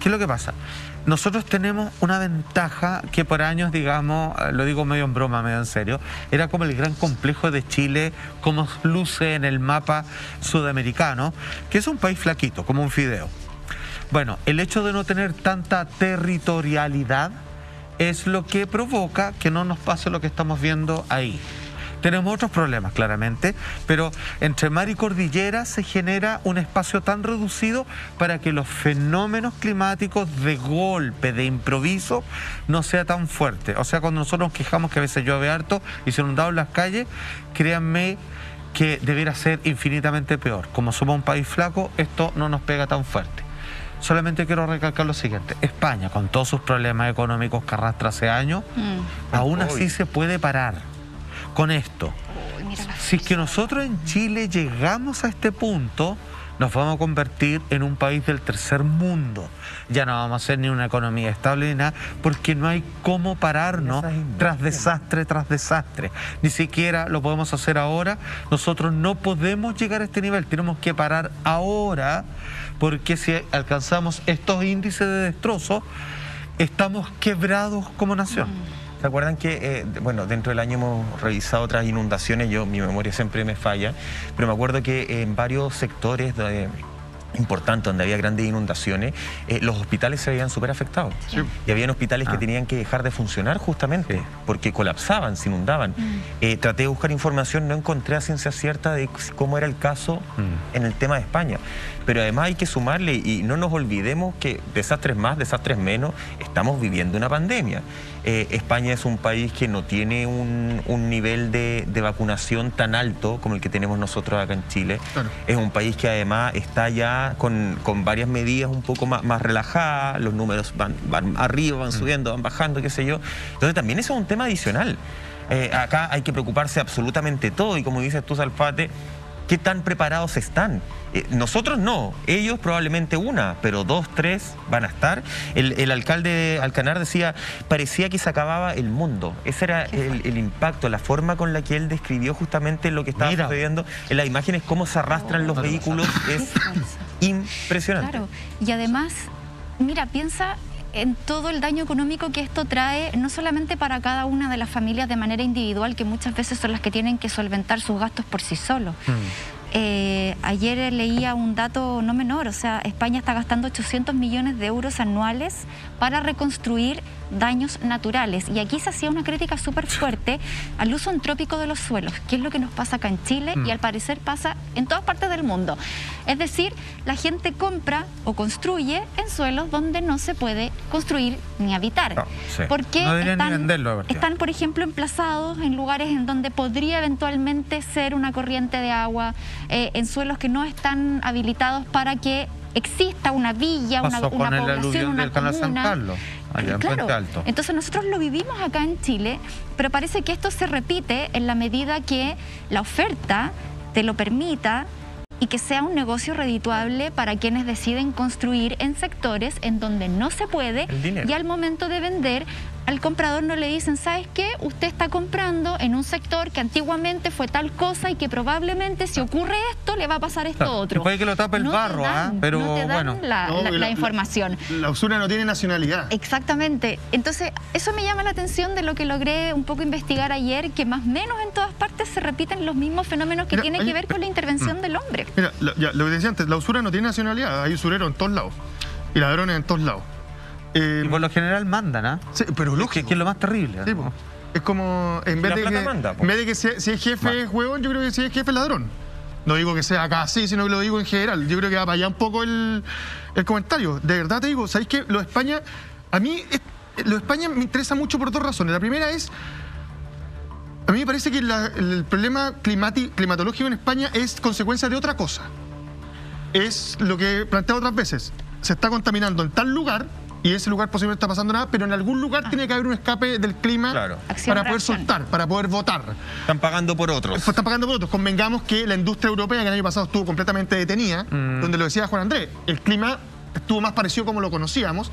¿qué es lo que pasa? Nosotros tenemos una ventaja que por años, digamos, lo digo medio en broma, medio en serio, era como el gran complejo de Chile, como luce en el mapa sudamericano, que es un país flaquito, como un fideo. Bueno, el hecho de no tener tanta territorialidad es lo que provoca que no nos pase lo que estamos viendo ahí. Tenemos otros problemas, claramente, pero entre mar y cordillera se genera un espacio tan reducido para que los fenómenos climáticos de golpe, de improviso, no sea tan fuerte. O sea, cuando nosotros nos quejamos que a veces llueve harto y se inundaron las calles, créanme que debiera ser infinitamente peor. Como somos un país flaco, esto no nos pega tan fuerte. Solamente quiero recalcar lo siguiente: España, con todos sus problemas económicos que arrastra hace años, aún así se puede parar con esto. Si es que nosotros en Chile llegamos a este punto, nos vamos a convertir en un país del tercer mundo. Ya no vamos a ser ni una economía estable ni nada, porque no hay cómo pararnos tras desastre tras desastre. Ni siquiera lo podemos hacer ahora. Nosotros no podemos llegar a este nivel, tenemos que parar ahora, porque si alcanzamos estos índices de destrozo, estamos quebrados como nación. ¿Se acuerdan que, bueno, dentro del año hemos revisado otras inundaciones? Mi memoria siempre me falla, pero me acuerdo que en varios sectores importantes donde había grandes inundaciones, los hospitales se veían súper afectados. Sí. Y habían hospitales que tenían que dejar de funcionar justamente porque colapsaban, se inundaban. Traté de buscar información, no encontré a ciencia cierta de cómo era el caso en el tema de España. Pero además hay que sumarle, y no nos olvidemos que desastres más, desastres menos, estamos viviendo una pandemia. España es un país que no tiene un nivel de vacunación tan alto como el que tenemos nosotros acá en Chile. Claro. Es un país que además está ya con varias medidas un poco más relajadas, los números van arriba, van subiendo, van bajando, qué sé yo. Entonces también eso es un tema adicional. Acá hay que preocuparse absolutamente todo, y como dices tú, Salfate, ¿qué tan preparados están? Nosotros no, ellos probablemente pero 2, 3 van a estar. El alcalde de Alcanar decía, parecía que se acababa el mundo. Ese era el impacto, la forma con la que él describió justamente lo que estaba sucediendo en las imágenes, cómo se arrastran los vehículos, es impresionante. Claro, y además, mira, piensa en todo el daño económico que esto trae, no solamente para cada una de las familias de manera individual, que muchas veces son las que tienen que solventar sus gastos por sí solos. Ayer leía un dato no menor, o sea, España está gastando 800 millones de euros anuales para reconstruir daños naturales. Y aquí se hacía una crítica súper fuerte al uso antrópico de los suelos, que es lo que nos pasa acá en Chile y al parecer pasa en todas partes del mundo. Es decir, la gente compra o construye en suelos donde no se puede construir ni habitar. Porque están, por ejemplo, emplazados en lugares en donde podría eventualmente ser una corriente de agua, en suelos que no están habilitados para que exista una villa, una población, una comuna. Claro. Entonces nosotros lo vivimos acá en Chile, pero parece que esto se repite en la medida que la oferta te lo permita y que sea un negocio redituable para quienes deciden construir en sectores en donde no se puede, y al momento de vender al comprador no le dicen, ¿sabes qué? Usted está comprando en un sector que antiguamente fue tal cosa y que probablemente si ocurre esto le va a pasar esto otro. Puede que lo tape el barro, pero no te dan la información. La usura no tiene nacionalidad. Exactamente. Entonces, eso me llama la atención de lo que logré un poco investigar ayer, que más o menos en todas partes se repiten los mismos fenómenos que tienen que ver con la intervención del hombre. Mira, lo que decía antes, la usura no tiene nacionalidad, hay usureros en todos lados y ladrones en todos lados. Y por lo general mandan, Sí, pero lógico. Que es lo más terrible. Sí, es como, en vez de que si es jefe es huevón, yo creo que si es jefe es ladrón. No digo que sea acá así, sino que lo digo en general. Yo creo que va para allá un poco el comentario. De verdad te digo, ¿sabéis qué? Lo de España, a mí, lo de España me interesa mucho por dos razones. La primera es, a mí me parece que el problema climatológico en España es consecuencia de otra cosa. Es lo que he planteado otras veces. Se está contaminando en tal lugar, y ese lugar posiblemente no está pasando nada, pero en algún lugar tiene que haber un escape del clima para poder soltar, para poder votar. Están pagando por otros. Están pagando por otros. Convengamos que la industria europea, que el año pasado estuvo completamente detenida, donde lo decía Juan Andrés, el clima estuvo más parecido como lo conocíamos.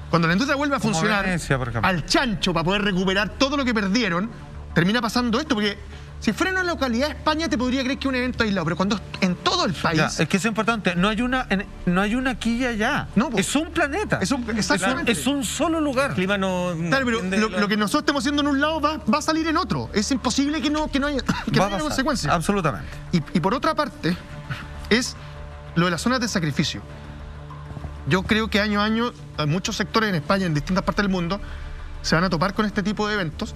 Cuando la industria vuelve a funcionar al chancho para poder recuperar todo lo que perdieron, termina pasando esto, porque si fuera una localidad de España te podría creer que es un evento aislado, pero cuando en todo el país... Es que es importante, no hay una aquí y allá, es un planeta, exactamente. Es un solo lugar. El clima no... Claro, pero lo que nosotros estemos haciendo en un lado va a salir en otro, es imposible que no haya consecuencias. Absolutamente. Y por otra parte, es lo de las zonas de sacrificio. Yo creo que año a año muchos sectores en España, en distintas partes del mundo, se van a topar con este tipo de eventos.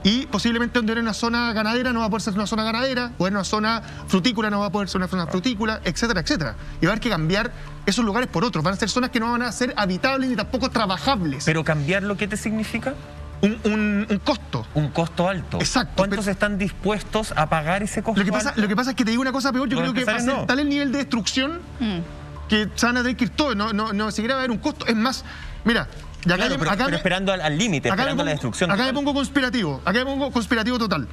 y posiblemente donde era una zona ganadera no va a poder ser una zona ganadera, o en una zona frutícola no va a poder ser una zona frutícola, etcétera, etcétera. Y va a haber que cambiar esos lugares por otros. Van a ser zonas que no van a ser habitables ni tampoco trabajables. Pero cambiar, ¿lo que te significa? Un costo. Un costo alto. Exacto. ¿Cuántos están dispuestos a pagar ese costo alto? Lo que pasa es que te digo una cosa peor. Yo Los creo que va a ser empresarios no. tal el nivel de destrucción que se van a tener que ir todos. No siquiera va a haber un costo. Es más, mira, y acá, Claro, pero esperando al límite, esperando la destrucción. Acá me pongo conspirativo. Acá me pongo conspirativo total.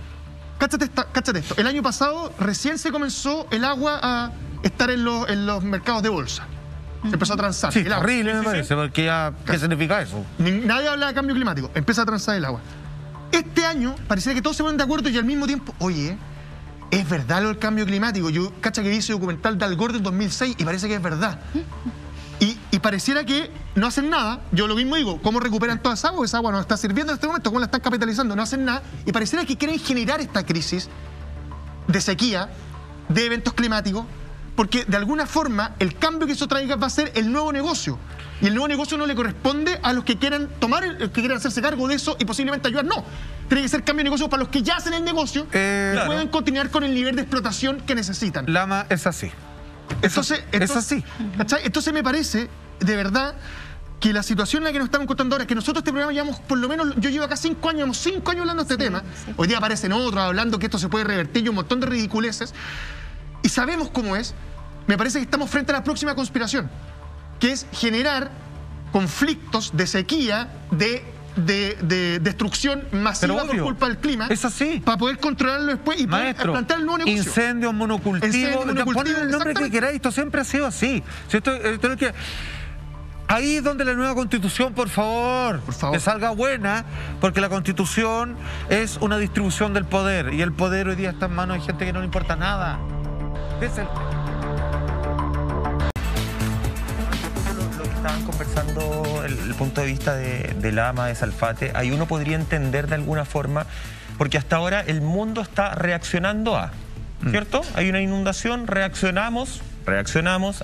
Cáchate esto. El año pasado recién se comenzó el agua a estar en los mercados de bolsa. Se empezó a transar. Sí, el agua. horrible me parece, porque ya, ¿qué significa eso? Nadie habla de cambio climático. Empieza a transar el agua. Este año pareciera que todos se ponen de acuerdo y al mismo tiempo, oye, es verdad lo del cambio climático. Yo, cacha que vi ese documental de Al Gore del 2006 y parece que es verdad. Y pareciera que no hacen nada. Yo lo mismo digo, ¿cómo recuperan toda esa agua? Esa agua no está sirviendo en este momento, ¿cómo la están capitalizando? No hacen nada. Y pareciera que quieren generar esta crisis de sequía, de eventos climáticos, porque de alguna forma el cambio que eso traiga va a ser el nuevo negocio. Y el nuevo negocio no le corresponde a los que quieran que quieran hacerse cargo de eso y posiblemente ayudar. No, tiene que ser cambio de negocio para los que ya hacen el negocio y puedan continuar con el nivel de explotación que necesitan. Lama es así. Es así. ¿Cachai? Entonces me parece, de verdad, que la situación en la que nos estamos encontrando ahora, que nosotros este programa llevamos, por lo menos, yo llevo acá 5 años, llevamos 5 años hablando de este tema. Sí. Hoy día aparecen otros hablando que esto se puede revertir y un montón de ridiculeces. Y sabemos cómo es. Me parece que estamos frente a la próxima conspiración, que es generar conflictos de sequía, de destrucción masiva por culpa del clima. Es así. Para poder controlarlo después y poder plantear el nuevo negocio. Incendios, monocultivos, ponen el nombre que queráis, esto siempre ha sido así. Si esto es que... Ahí es donde la nueva Constitución, por favor, que salga buena, porque la Constitución es una distribución del poder y el poder hoy día está en manos de gente que no le importa nada. Es el... Lo que estaban conversando, el punto de vista de Lama, de Salfate, ahí uno podría entender de alguna forma, porque hasta ahora el mundo está reaccionando a, ¿cierto? Hay una inundación, reaccionamos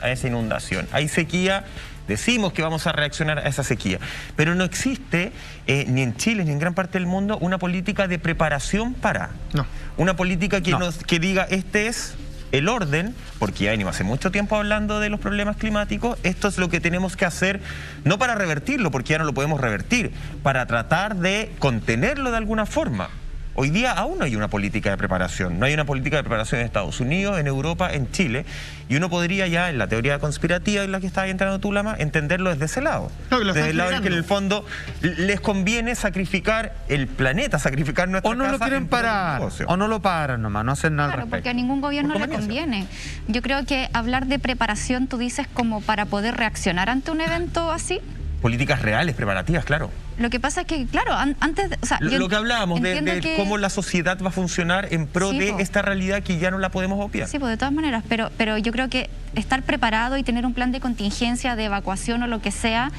a esa inundación. Hay sequía, decimos que vamos a reaccionar a esa sequía. Pero no existe, ni en Chile ni en gran parte del mundo, una política de preparación para. No. Una política que diga, este es el orden, porque ya venimos hace mucho tiempo hablando de los problemas climáticos, esto es lo que tenemos que hacer, no para revertirlo, porque ya no lo podemos revertir, para tratar de contenerlo de alguna forma. Hoy día aún no hay una política de preparación, no hay una política de preparación en Estados Unidos, en Europa, en Chile, y uno podría ya, en la teoría conspirativa en la que estaba entrando tú, Lama, entenderlo desde ese lado. Desde el lado en que en el fondo les conviene sacrificar el planeta, sacrificar nuestra casa. O no lo quieren parar, o no lo paran nomás, no hacen nada al respecto. Porque a ningún gobierno le conviene. Yo creo que hablar de preparación, tú dices, como para poder reaccionar ante un evento así. Políticas reales, preparativas, claro. Lo que pasa es que, claro, antes... O sea, lo que hablábamos de cómo la sociedad va a funcionar en pro de esta realidad que ya no la podemos obviar. Sí, pues de todas maneras, pero yo creo que estar preparado y tener un plan de contingencia, de evacuación o lo que sea,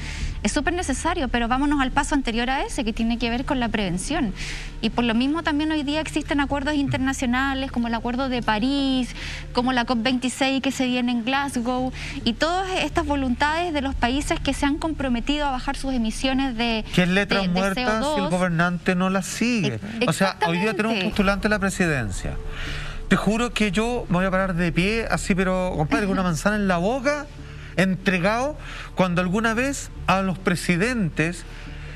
es súper necesario, pero vámonos al paso anterior a ese, que tiene que ver con la prevención. Y por lo mismo también hoy día existen acuerdos internacionales, como el Acuerdo de París, como la COP26 que se viene en Glasgow, y todas estas voluntades de los países que se han comprometido a bajar sus emisiones de letras muertas si el gobernante no las sigue. O sea, hoy día tenemos un postulante a la presidencia. Te juro que yo me voy a parar de pie así, pero compadre, con una manzana en la boca, entregado, cuando alguna vez a los presidentes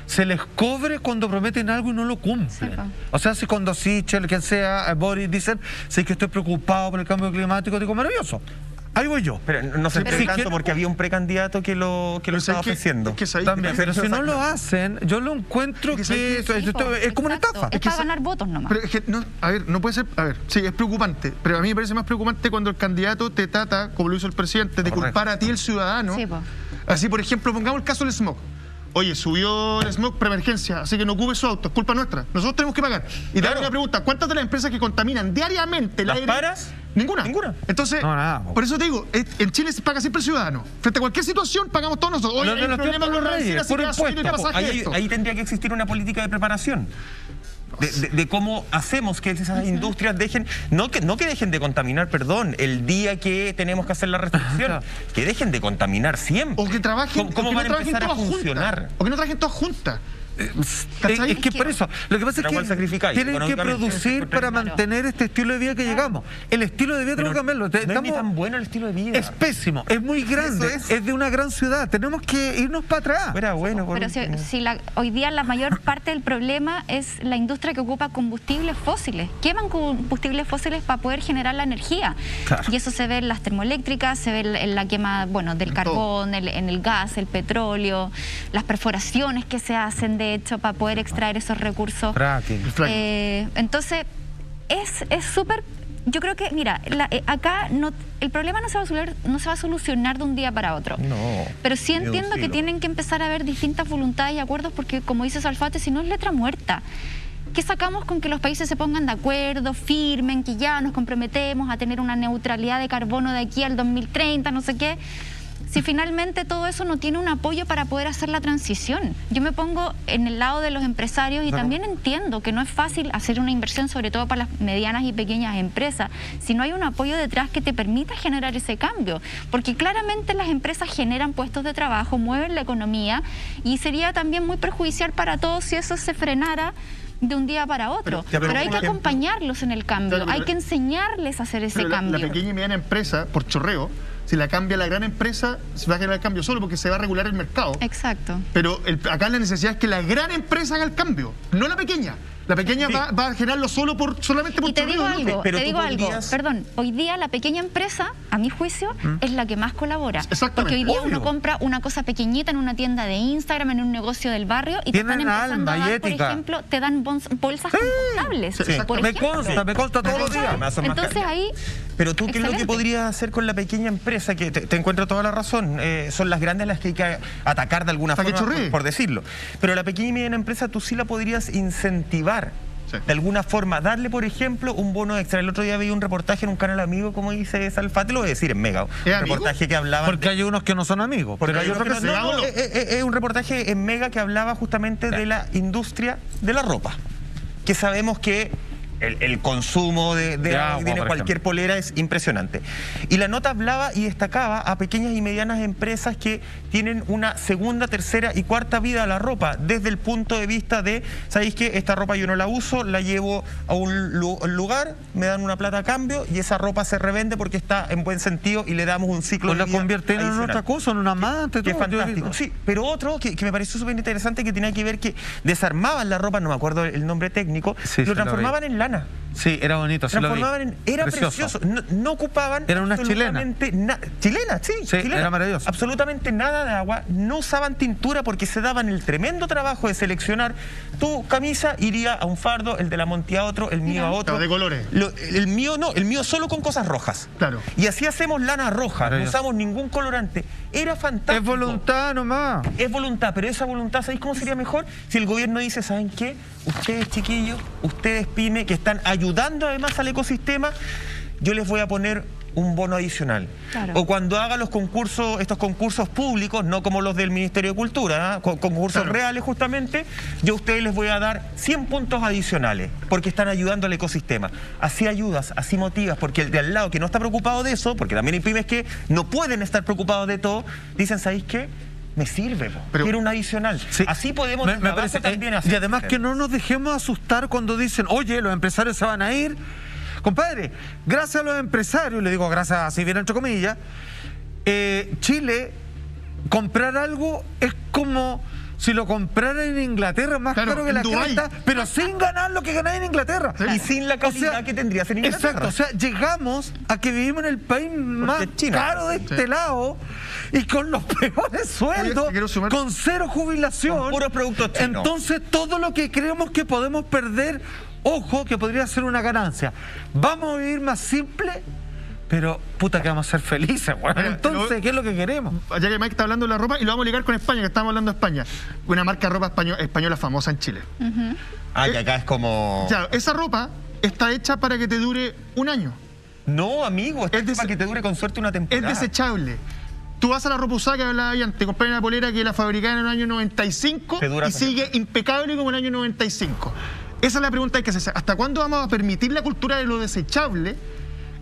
se les cobre cuando prometen algo y no lo cumplen. Sí, o sea, si cuando Sichel, quien sea, Boris, dicen, sí que estoy preocupado por el cambio climático, digo, maravilloso. Ahí voy yo. Pero no se entere tanto porque había un precandidato que lo estaba ofreciendo. También, pero si no lo hacen, yo lo encuentro que es como una estafa. Es para ganar votos nomás. Pero es que, no, a ver, no puede ser... A ver, sí, es preocupante, pero a mí me parece más preocupante cuando el candidato te trata, como lo hizo el presidente, de culpar a ti, el ciudadano. Sí, po. Así, por ejemplo, pongamos el caso del smog. Oye, subió el smog preemergencia, así que no ocupe su auto, es culpa nuestra. Nosotros tenemos que pagar. Y te hago una pregunta, ¿cuántas de las empresas que contaminan diariamente el aire? ¿Las paras? Ninguna. Entonces, por eso te digo, en Chile se paga siempre el ciudadano. Frente a cualquier situación pagamos todos nosotros. Oye, hay un problema con los reyes, por impuestos. Ahí tendría que existir una política de preparación. De cómo hacemos que esas industrias dejen, no que dejen de contaminar, perdón, el día que tenemos que hacer la restricción, que dejen de contaminar siempre. O que trabajen, ¿Cómo van a empezar a funcionar? O que no trabajen todas juntas. Es que por eso, lo que pasa es que tienen que producir para mantener este estilo de vida que llegamos. El estilo de vida tenemos que cambiarlo. No es ni tan bueno el estilo de vida. Es pésimo, es muy grande, es de una gran ciudad. Tenemos que irnos para atrás. Era bueno, pero hoy día la mayor parte del problema es la industria que ocupa combustibles fósiles. Queman combustibles fósiles para poder generar la energía. Claro. Y eso se ve en las termoeléctricas, se ve en la quema, bueno, del carbón, en el gas, el petróleo, las perforaciones que se hacen, de hecho, para poder extraer esos recursos. Entonces, es súper... Yo creo que, mira, acá el problema no se va a solucionar de un día para otro. No. Pero sí entiendo que tienen que empezar a haber distintas voluntades y acuerdos porque, como dice Salfate, si no es letra muerta. ¿Qué sacamos con que los países se pongan de acuerdo, firmen, que ya nos comprometemos a tener una neutralidad de carbono de aquí al 2030, no sé qué? Si finalmente todo eso no tiene un apoyo para poder hacer la transición. Yo me pongo en el lado de los empresarios y también entiendo que no es fácil hacer una inversión, sobre todo para las medianas y pequeñas empresas, si no hay un apoyo detrás que te permita generar ese cambio. Porque claramente las empresas generan puestos de trabajo, mueven la economía y sería también muy perjudicial para todos si eso se frenara de un día para otro. Pero hay que acompañarlos en el cambio, hay que enseñarles a hacer ese cambio. La pequeña y mediana empresa, por chorreo, si la cambia la gran empresa, se va a generar el cambio solo porque se va a regular el mercado. Exacto. Pero acá la necesidad es que la gran empresa haga el cambio, no la pequeña. La pequeña va a generarlo solamente por chorreo. Y te digo algo, perdón, hoy día la pequeña empresa, a mi juicio, es la que más colabora. Porque hoy día uno compra una cosa pequeñita en una tienda de Instagram, en un negocio del barrio, y te están empezando a dar, por ejemplo, te dan bolsas compostables. Me consta todos los días. Entonces ahí... Pero tú, ¿qué es lo que podrías hacer con la pequeña empresa? Que te encuentro toda la razón. Son las grandes las que hay que atacar de alguna forma, por decirlo. Pero la pequeña y mediana empresa tú sí la podrías incentivar. Sí. De alguna forma, darle, por ejemplo, un bono extra. El otro día vi un reportaje en un canal amigo, como dice Salfate, lo voy a decir en Mega. Un reportaje que hablaba... Porque hay unos que no son amigos. Pero hay otros que no. Es un reportaje en Mega que hablaba justamente de la industria de la ropa. Que sabemos que el consumo de agua que tiene cualquier polera es impresionante. Y la nota hablaba y destacaba a pequeñas y medianas empresas que tienen una segunda, tercera y cuarta vida a la ropa, desde el punto de vista de, ¿sabéis qué? Esta ropa yo no la uso, la llevo a un lugar, me dan una plata a cambio y esa ropa se revende porque está en buen sentido y le damos un ciclo de vida. La convierten en otra cosa, en una amante. Que es fantástico. Sí, pero otro que me pareció súper interesante, que tenía que ver que desarmaban la ropa, no me acuerdo el nombre técnico, lo transformaban en lana. Sí, era bonito. Era precioso. No ocupaban. Eran unas chilenas. Chilenas, sí. Era maravilloso. Absolutamente nada de agua. No usaban tintura porque se daban el tremendo trabajo de seleccionar. Tu camisa iría a un fardo, el de la Monte a otro, el mío a otro. De colores. El mío no, el mío solo con cosas rojas. Claro. Y así hacemos lana roja. No usamos ningún colorante. Era fantástico. Es voluntad nomás. Es voluntad, pero esa voluntad, ¿sabéis cómo sería mejor? Si el gobierno dice, ¿saben qué? Ustedes, chiquillos, ustedes, pyme, que están ayudando además al ecosistema, yo les voy a poner un bono adicional. Claro. O cuando haga los concursos, estos concursos públicos, no como los del Ministerio de Cultura, concursos reales justamente, yo a ustedes les voy a dar 100 puntos adicionales, porque están ayudando al ecosistema. Así ayudas, así motivas, porque el de al lado que no está preocupado de eso, porque también hay pymes que no pueden estar preocupados de todo, dicen, ¿sabéis qué? Me sirve, quiero un adicional. Sí, así podemos me parece, también hacer. Y además que no nos dejemos asustar cuando dicen, oye, los empresarios se van a ir. Compadre, gracias a los empresarios, le digo gracias así bien entre comillas, Chile, comprar algo es como si lo comprara en Inglaterra, más caro que la cresta, pero sin ganar lo que ganáis en Inglaterra. Sí. Y sin la calidad que tendrías en Inglaterra. Exacto, o sea, llegamos a que vivimos en el país más caro de este lado y con los peores sueldos, con cero jubilación. Con puros productos chinos. Entonces, todo lo que creemos que podemos perder, ojo, que podría ser una ganancia. Vamos a vivir más simple, pero puta que vamos a ser felices, bueno. Entonces, ¿qué es lo que queremos? Ya que Mike está hablando de la ropa, y lo vamos a ligar con España, que estamos hablando de España. Una marca de ropa española famosa en Chile. Que acá es como... Claro, esa ropa está hecha para que te dure un año. No, amigo, es para que te dure con suerte una temporada. Es desechable. Tú vas a la ropa usada que hablaba ahí antes, te compras una polera que la fabricaron en el año 95 y sigue impecable como en el año 95. Esa es la pregunta que hay que hacer. ¿Hasta cuándo vamos a permitir la cultura de lo desechable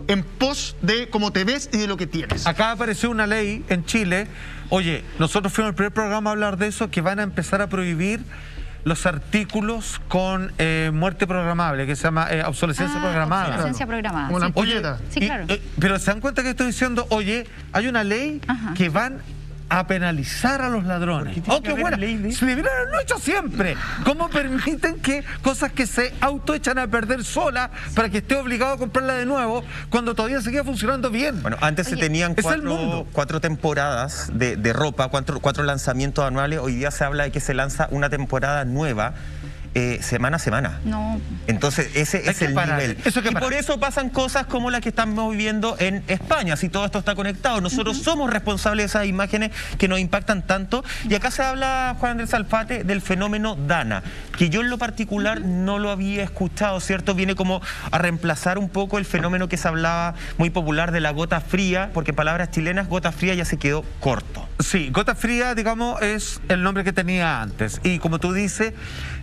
en pos de cómo te ves y de lo que tienes? Acá apareció una ley en Chile. Oye, nosotros fuimos el primer programa a hablar de eso, que van a empezar a prohibir los artículos con muerte programable, que se llama obsolescencia programada. Obsolescencia programada. Como la Sí. ampolleta. Sí, claro. Pero se dan cuenta que estoy diciendo, oye, hay una ley que van a penalizar a los ladrones. ¡Oh, qué buena! Si debieran haberlo hecho siempre. ¿Cómo permiten que cosas que se autoechan a perder sola para que esté obligado a comprarla de nuevo cuando todavía seguía funcionando bien? Bueno, antes se tenían cuatro temporadas de ropa, cuatro lanzamientos anuales. Hoy día se habla de que se lanza una temporada nueva semana a semana. No. Entonces ese es el nivel. Y por eso pasan cosas como las que estamos viviendo en España, si todo esto está conectado. Nosotros somos responsables de esas imágenes que nos impactan tanto. Y acá se habla, Juan Andrés Alfate, del fenómeno Dana, que yo en lo particular no lo había escuchado, ¿cierto? Viene como a reemplazar un poco el fenómeno que se hablaba muy popular de la gota fría, porque en palabras chilenas, gota fría ya se quedó corto. Sí, gota fría, digamos, es el nombre que tenía antes. Y como tú dices,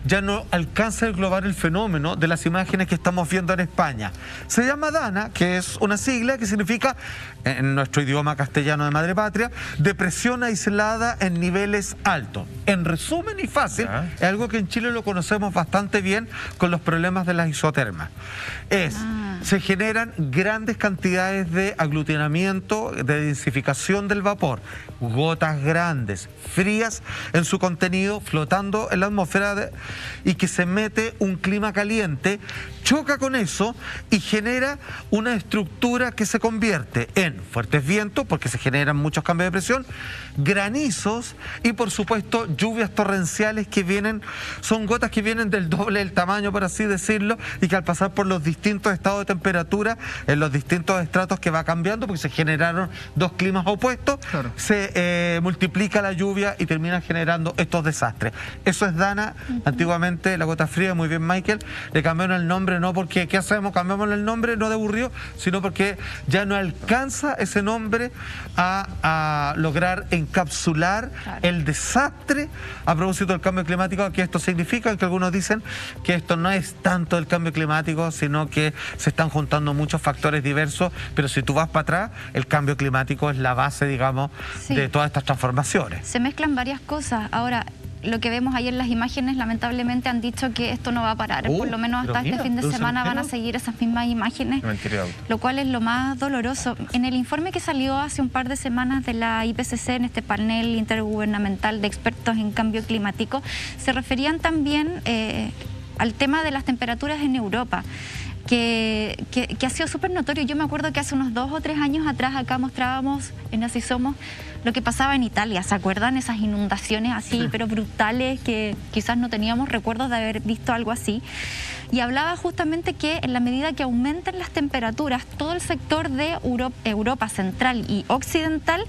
ya no alcanza a englobar el fenómeno de las imágenes que estamos viendo en España. Se llama Dana, que es una sigla que significa, en nuestro idioma castellano de madre patria, depresión aislada en niveles altos. En resumen y fácil, es algo que en Chile lo conocemos bastante bien con los problemas de las isotermas. Se generan grandes cantidades de aglutinamiento, de densificación del vapor, gotas grandes, frías en su contenido, flotando en la atmósfera y que se mete un clima caliente, choca con eso y genera una estructura que se convierte en fuertes vientos, porque se generan muchos cambios de presión, granizos y por supuesto lluvias torrenciales que vienen, son gotas que vienen del doble del tamaño, por así decirlo, y que al pasar por los distintos estados de temperatura, en los distintos estratos que va cambiando, porque se generaron dos climas opuestos, se multiplica la lluvia y termina generando estos desastres. Eso es Dana. Antiguamente la gota fría, muy bien Michael, le cambiaron el nombre no porque, ¿qué hacemos? Cambiamos el nombre, no de aburrido, sino porque ya no alcanza ese nombre a lograr encapsular el desastre a propósito del cambio climático que esto significa, aunque algunos dicen que esto no es tanto el cambio climático, sino que se están juntando muchos factores diversos, pero si tú vas para atrás, el cambio climático es la base, digamos, de todas estas transformaciones. Se mezclan varias cosas. Ahora, lo que vemos ayer en las imágenes, lamentablemente han dicho que esto no va a parar. Por lo menos hasta este fin de semana van a seguir esas mismas imágenes, lo cual es lo más doloroso. En el informe que salió hace un par de semanas de la IPCC, en este panel intergubernamental de expertos en cambio climático, se referían también al tema de las temperaturas en Europa. Que ha sido súper notorio. Yo me acuerdo que hace unos 2 o 3 años atrás acá mostrábamos en Así Somos lo que pasaba en Italia. ¿Se acuerdan? Esas inundaciones así, pero brutales, que quizás no teníamos recuerdos de haber visto algo así. Y hablaba justamente que en la medida que aumenten las temperaturas, todo el sector de Europa central y occidental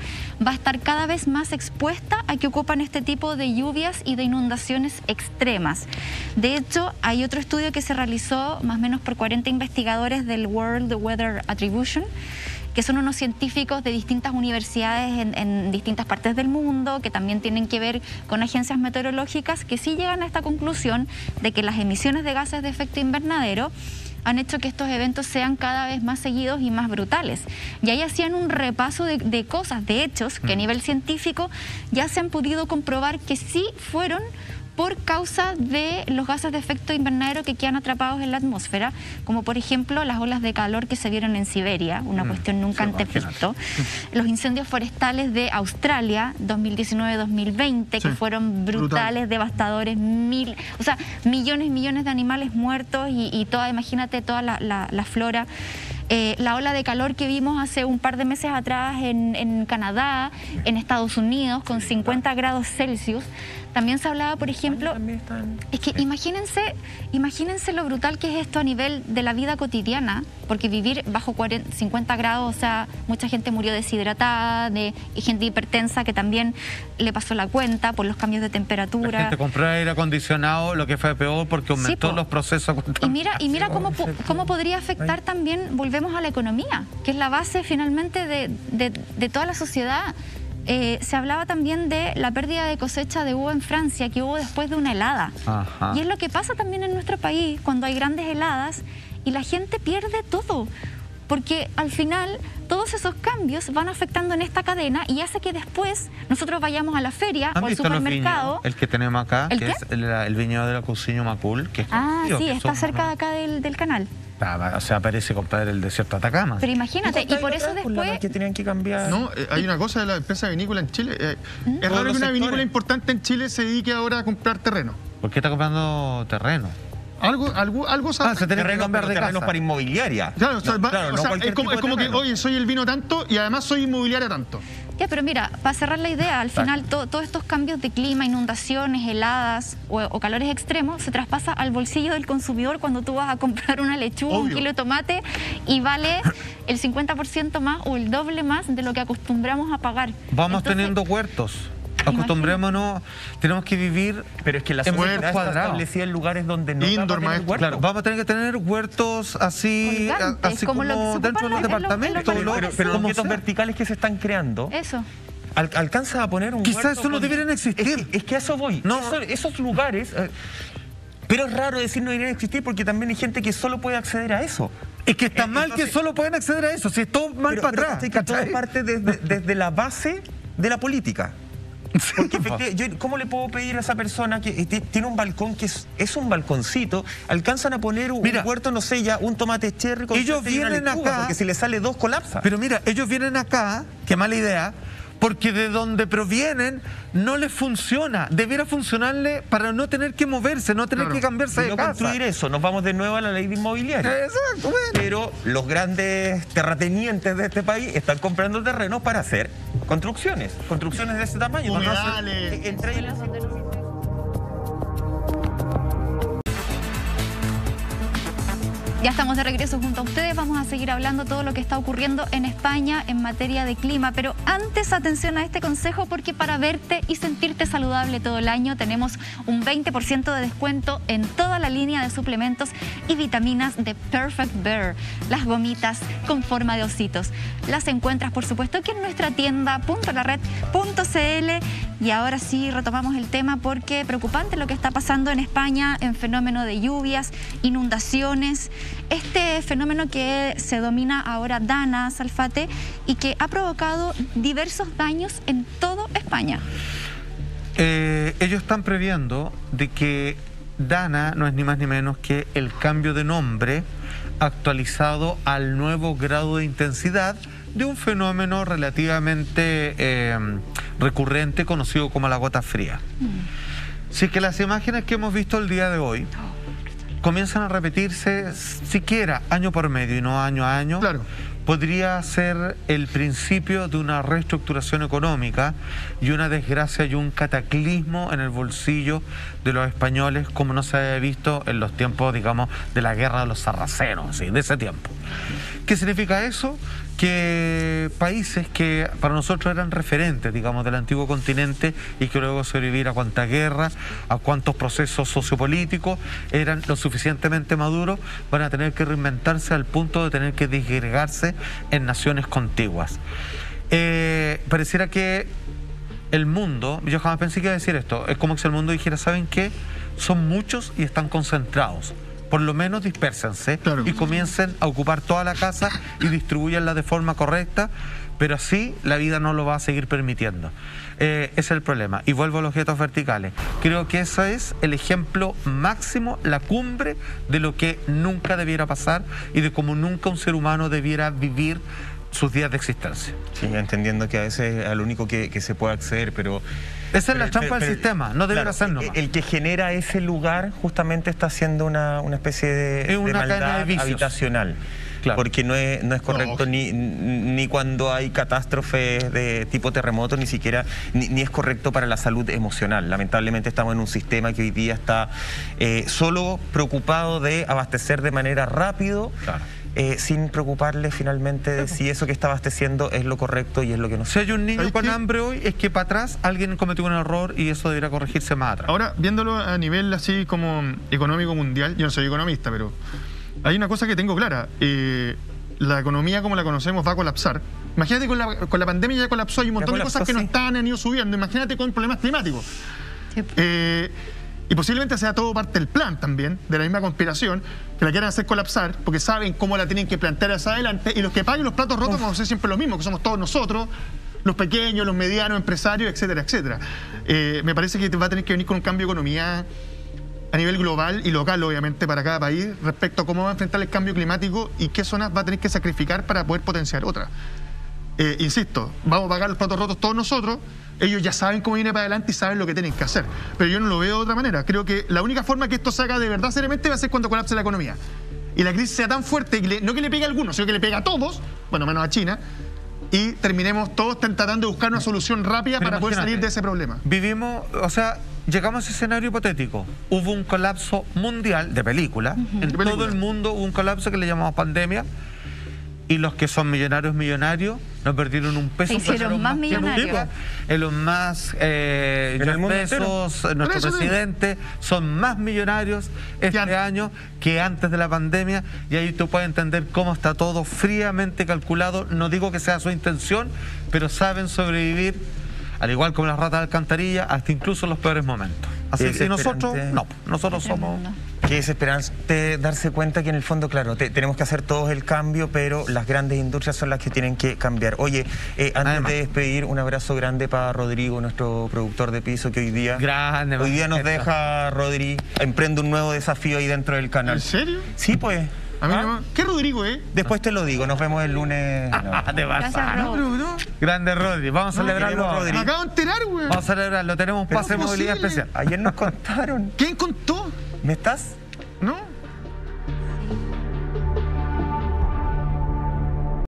va a estar cada vez más expuesta a que ocupan este tipo de lluvias y de inundaciones extremas. De hecho, hay otro estudio que se realizó más o menos por 40 investigadores del World Weather Attribution, que son unos científicos de distintas universidades en distintas partes del mundo, que también tienen que ver con agencias meteorológicas, que sí llegan a esta conclusión de que las emisiones de gases de efecto invernadero han hecho que estos eventos sean cada vez más seguidos y más brutales. Y ahí hacían un repaso de cosas, de hechos, que a nivel científico ya se han podido comprobar que sí fueron por causa de los gases de efecto invernadero que quedan atrapados en la atmósfera, como por ejemplo las olas de calor que se vieron en Siberia, una cuestión nunca antes visto, los incendios forestales de Australia 2019-2020, que fueron brutales, devastadores, millones y millones de animales muertos y toda, imagínate, toda la flora. La ola de calor que vimos hace un par de meses atrás en Canadá, en Estados Unidos, con 50 grados Celsius. También se hablaba, por ejemplo, es que imagínense lo brutal que es esto a nivel de la vida cotidiana, porque vivir bajo 50 grados, o sea, mucha gente murió deshidratada, y gente hipertensa que también le pasó la cuenta por los cambios de temperatura. La gente compró aire acondicionado, lo que fue peor porque aumentó los procesos. Y mira cómo podría afectar también, volvemos a la economía, que es la base finalmente de toda la sociedad. Se hablaba también de la pérdida de cosecha de uva en Francia que hubo después de una helada. Y es lo que pasa también en nuestro país cuando hay grandes heladas y la gente pierde todo. Porque al final todo todos esos cambios van afectando en esta cadena y hace que después nosotros vayamos a la feria o al supermercado. El que tenemos acá, ¿El que qué? es el viñedo de la Cousiño Macul, que es sí, está cerca de acá del canal. O sea, parece, compadre, el desierto de Atacama. Pero imagínate, y por eso después... que tenían que cambiar. No, hay una cosa de la empresa vinícola en Chile. Es raro que una vinícola importante en Chile se dedique ahora a comprar terreno. ¿Por qué está comprando terreno? Algo se tiene que cambiar de terrenos casa. para inmobiliaria. Claro, es como que, oye, soy el vino tanto y además soy inmobiliaria tanto. Ya, pero mira, para cerrar la idea, al final todos estos cambios de clima, inundaciones, heladas o calores extremos, se traspasa al bolsillo del consumidor cuando tú vas a comprar una lechuga, un kilo de tomate y vale el 50% más o el doble más de lo que acostumbramos a pagar. Vamos teniendo huertos. Acostumbrémonos, tenemos que vivir. Pero es que la sociedad está establecida en lugares donde no huertos. Claro, vamos a tener que tener huertos así, así como dentro de los departamentos. Pero los huertos verticales que se están creando. Eso. Alcanza a poner un huerto. Quizás eso no debieran existir. Es que a eso voy. No. Esos lugares. Pero es raro decir no deberían existir porque también hay gente que solo puede acceder a eso. Es que está mal que solo pueden acceder a eso. Si es todo mal para atrás. Que todo parte desde la base de la política. Porque efectivamente, ¿cómo le puedo pedir a esa persona que tiene un balcón que es un balconcito, alcanzan a poner un huerto, no sé, ya un tomate cherry con ellos vienen acá, porque si le sale 2 colapsa? Pero mira, ellos vienen acá, qué mala idea, porque de donde provienen no les funciona. Debiera funcionarle para no tener que moverse, no tener que cambiarse de casa. Construir eso, nos vamos de nuevo a la ley de inmobiliaria. Exacto, bueno. Pero los grandes terratenientes de este país están comprando terrenos para hacer construcciones de ese tamaño. Humedales. Entre ellas. Ya estamos de regreso junto a ustedes, vamos a seguir hablando todo lo que está ocurriendo en España en materia de clima, pero antes atención a este consejo porque para verte y sentirte saludable todo el año tenemos un 20% de descuento en toda la línea de suplementos y vitaminas de Perfect Bear, las gomitas con forma de ositos. Las encuentras por supuesto aquí en nuestra tienda .lared.cl y ahora sí retomamos el tema porque preocupante lo que está pasando en España en fenómeno de lluvias, inundaciones. Este fenómeno que se domina ahora Dana, Salfate, y que ha provocado diversos daños en toda España. Ellos están previendo de que Dana no es ni más ni menos que el cambio de nombre actualizado al nuevo grado de intensidad de un fenómeno relativamente recurrente conocido como la gota fría. Si es que las imágenes que hemos visto el día de hoy comienzan a repetirse siquiera año por medio y no año a año, podría ser el principio de una reestructuración económica y una desgracia y un cataclismo en el bolsillo de los españoles como no se había visto en los tiempos, digamos, de la guerra de los sarracenos, ¿sí? De ese tiempo. ¿Qué significa eso? Que países que para nosotros eran referentes, digamos, del antiguo continente y que luego sobrevivir a cuántas guerras, a cuántos procesos sociopolíticos eran lo suficientemente maduros, van a tener que reinventarse al punto de tener que disgregarse en naciones contiguas. Pareciera que el mundo, yo jamás pensé que iba a decir esto, es como si el mundo dijera, ¿saben qué? Son muchos y están concentrados. Por lo menos dispérsense y comiencen a ocupar toda la casa y distribuyanla de forma correcta, pero así la vida no lo va a seguir permitiendo. Ese es el problema. Y vuelvo a los objetos verticales. Creo que ese es el ejemplo máximo, la cumbre de lo que nunca debiera pasar y de cómo nunca un ser humano debiera vivir sus días de existencia. Sí, entendiendo que a veces es al único que se puede acceder, pero... Esa es la trampa del sistema, no debería ser nomás. El que genera ese lugar justamente está haciendo una especie de maldad habitacional. Claro. Porque no es correcto ni cuando hay catástrofes de tipo terremoto, ni siquiera, ni es correcto para la salud emocional. Lamentablemente estamos en un sistema que hoy día está solo preocupado de abastecer de manera rápido. Sin preocuparle finalmente de si eso que está abasteciendo es lo correcto y es lo que no. Si hay un niño con hambre hoy, es que para atrás alguien cometió un error y eso debería corregirse más atrás. Ahora, viéndolo a nivel así como económico mundial, yo no soy economista, pero hay una cosa que tengo clara. La economía como la conocemos va a colapsar. Imagínate con la pandemia ya colapsó, hay un montón de cosas que no estaban, han ido subiendo. Imagínate con problemas climáticos. y posiblemente sea todo parte del plan también, de la misma conspiración, que la quieran hacer colapsar, porque saben cómo la tienen que plantear hacia adelante, y los que paguen los platos rotos vamos a ser siempre lo mismo, que somos todos nosotros, los pequeños, los medianos, empresarios, etcétera, etcétera. Me parece que va a tener que venir con un cambio de economía a nivel global y local, obviamente, para cada país, respecto a cómo va a enfrentar el cambio climático y qué zonas va a tener que sacrificar para poder potenciar otras. Insisto, vamos a pagar los platos rotos todos nosotros, ellos ya saben cómo viene para adelante y saben lo que tienen que hacer. Pero yo no lo veo de otra manera. Creo que la única forma que esto se haga de verdad seriamente va a ser cuando colapse la economía. Y la crisis sea tan fuerte, no que le pegue a algunos, sino que le pegue a todos, bueno, menos a China, y terminemos todos tratando de buscar una solución rápida para poder salir de ese problema. Vivimos, o sea, llegamos a ese escenario hipotético. Hubo un colapso mundial de película. En todo el mundo hubo un colapso que le llamamos pandemia. Y los que son millonarios no perdieron un peso. Se hicieron más millonarios. Elon Musk, Jeff Bezos, nuestro presidente, son más millonarios este año que antes de la pandemia. Y ahí tú puedes entender cómo está todo fríamente calculado. No digo que sea su intención, pero saben sobrevivir, al igual como las ratas de alcantarilla, hasta incluso los peores momentos. Así que nosotros, no, nosotros somos... Que es esperante darse cuenta que en el fondo, claro, tenemos que hacer todos el cambio, pero las grandes industrias son las que tienen que cambiar. Oye, antes de despedir, un abrazo grande para Rodrigo, nuestro productor de piso, que hoy día nos deja, Rodri, emprende un nuevo desafío ahí dentro del canal. ¿En serio? Sí, pues. ¿Qué Rodrigo, Después te lo digo, nos vemos el lunes. Grande Rodri, vamos a celebrarlo. Me acabo de enterar, güey. Vamos a celebrarlo, tenemos un pase de movilidad especial. Ayer nos contaron. ¿Quién contó? ¿Me estás? ¿No?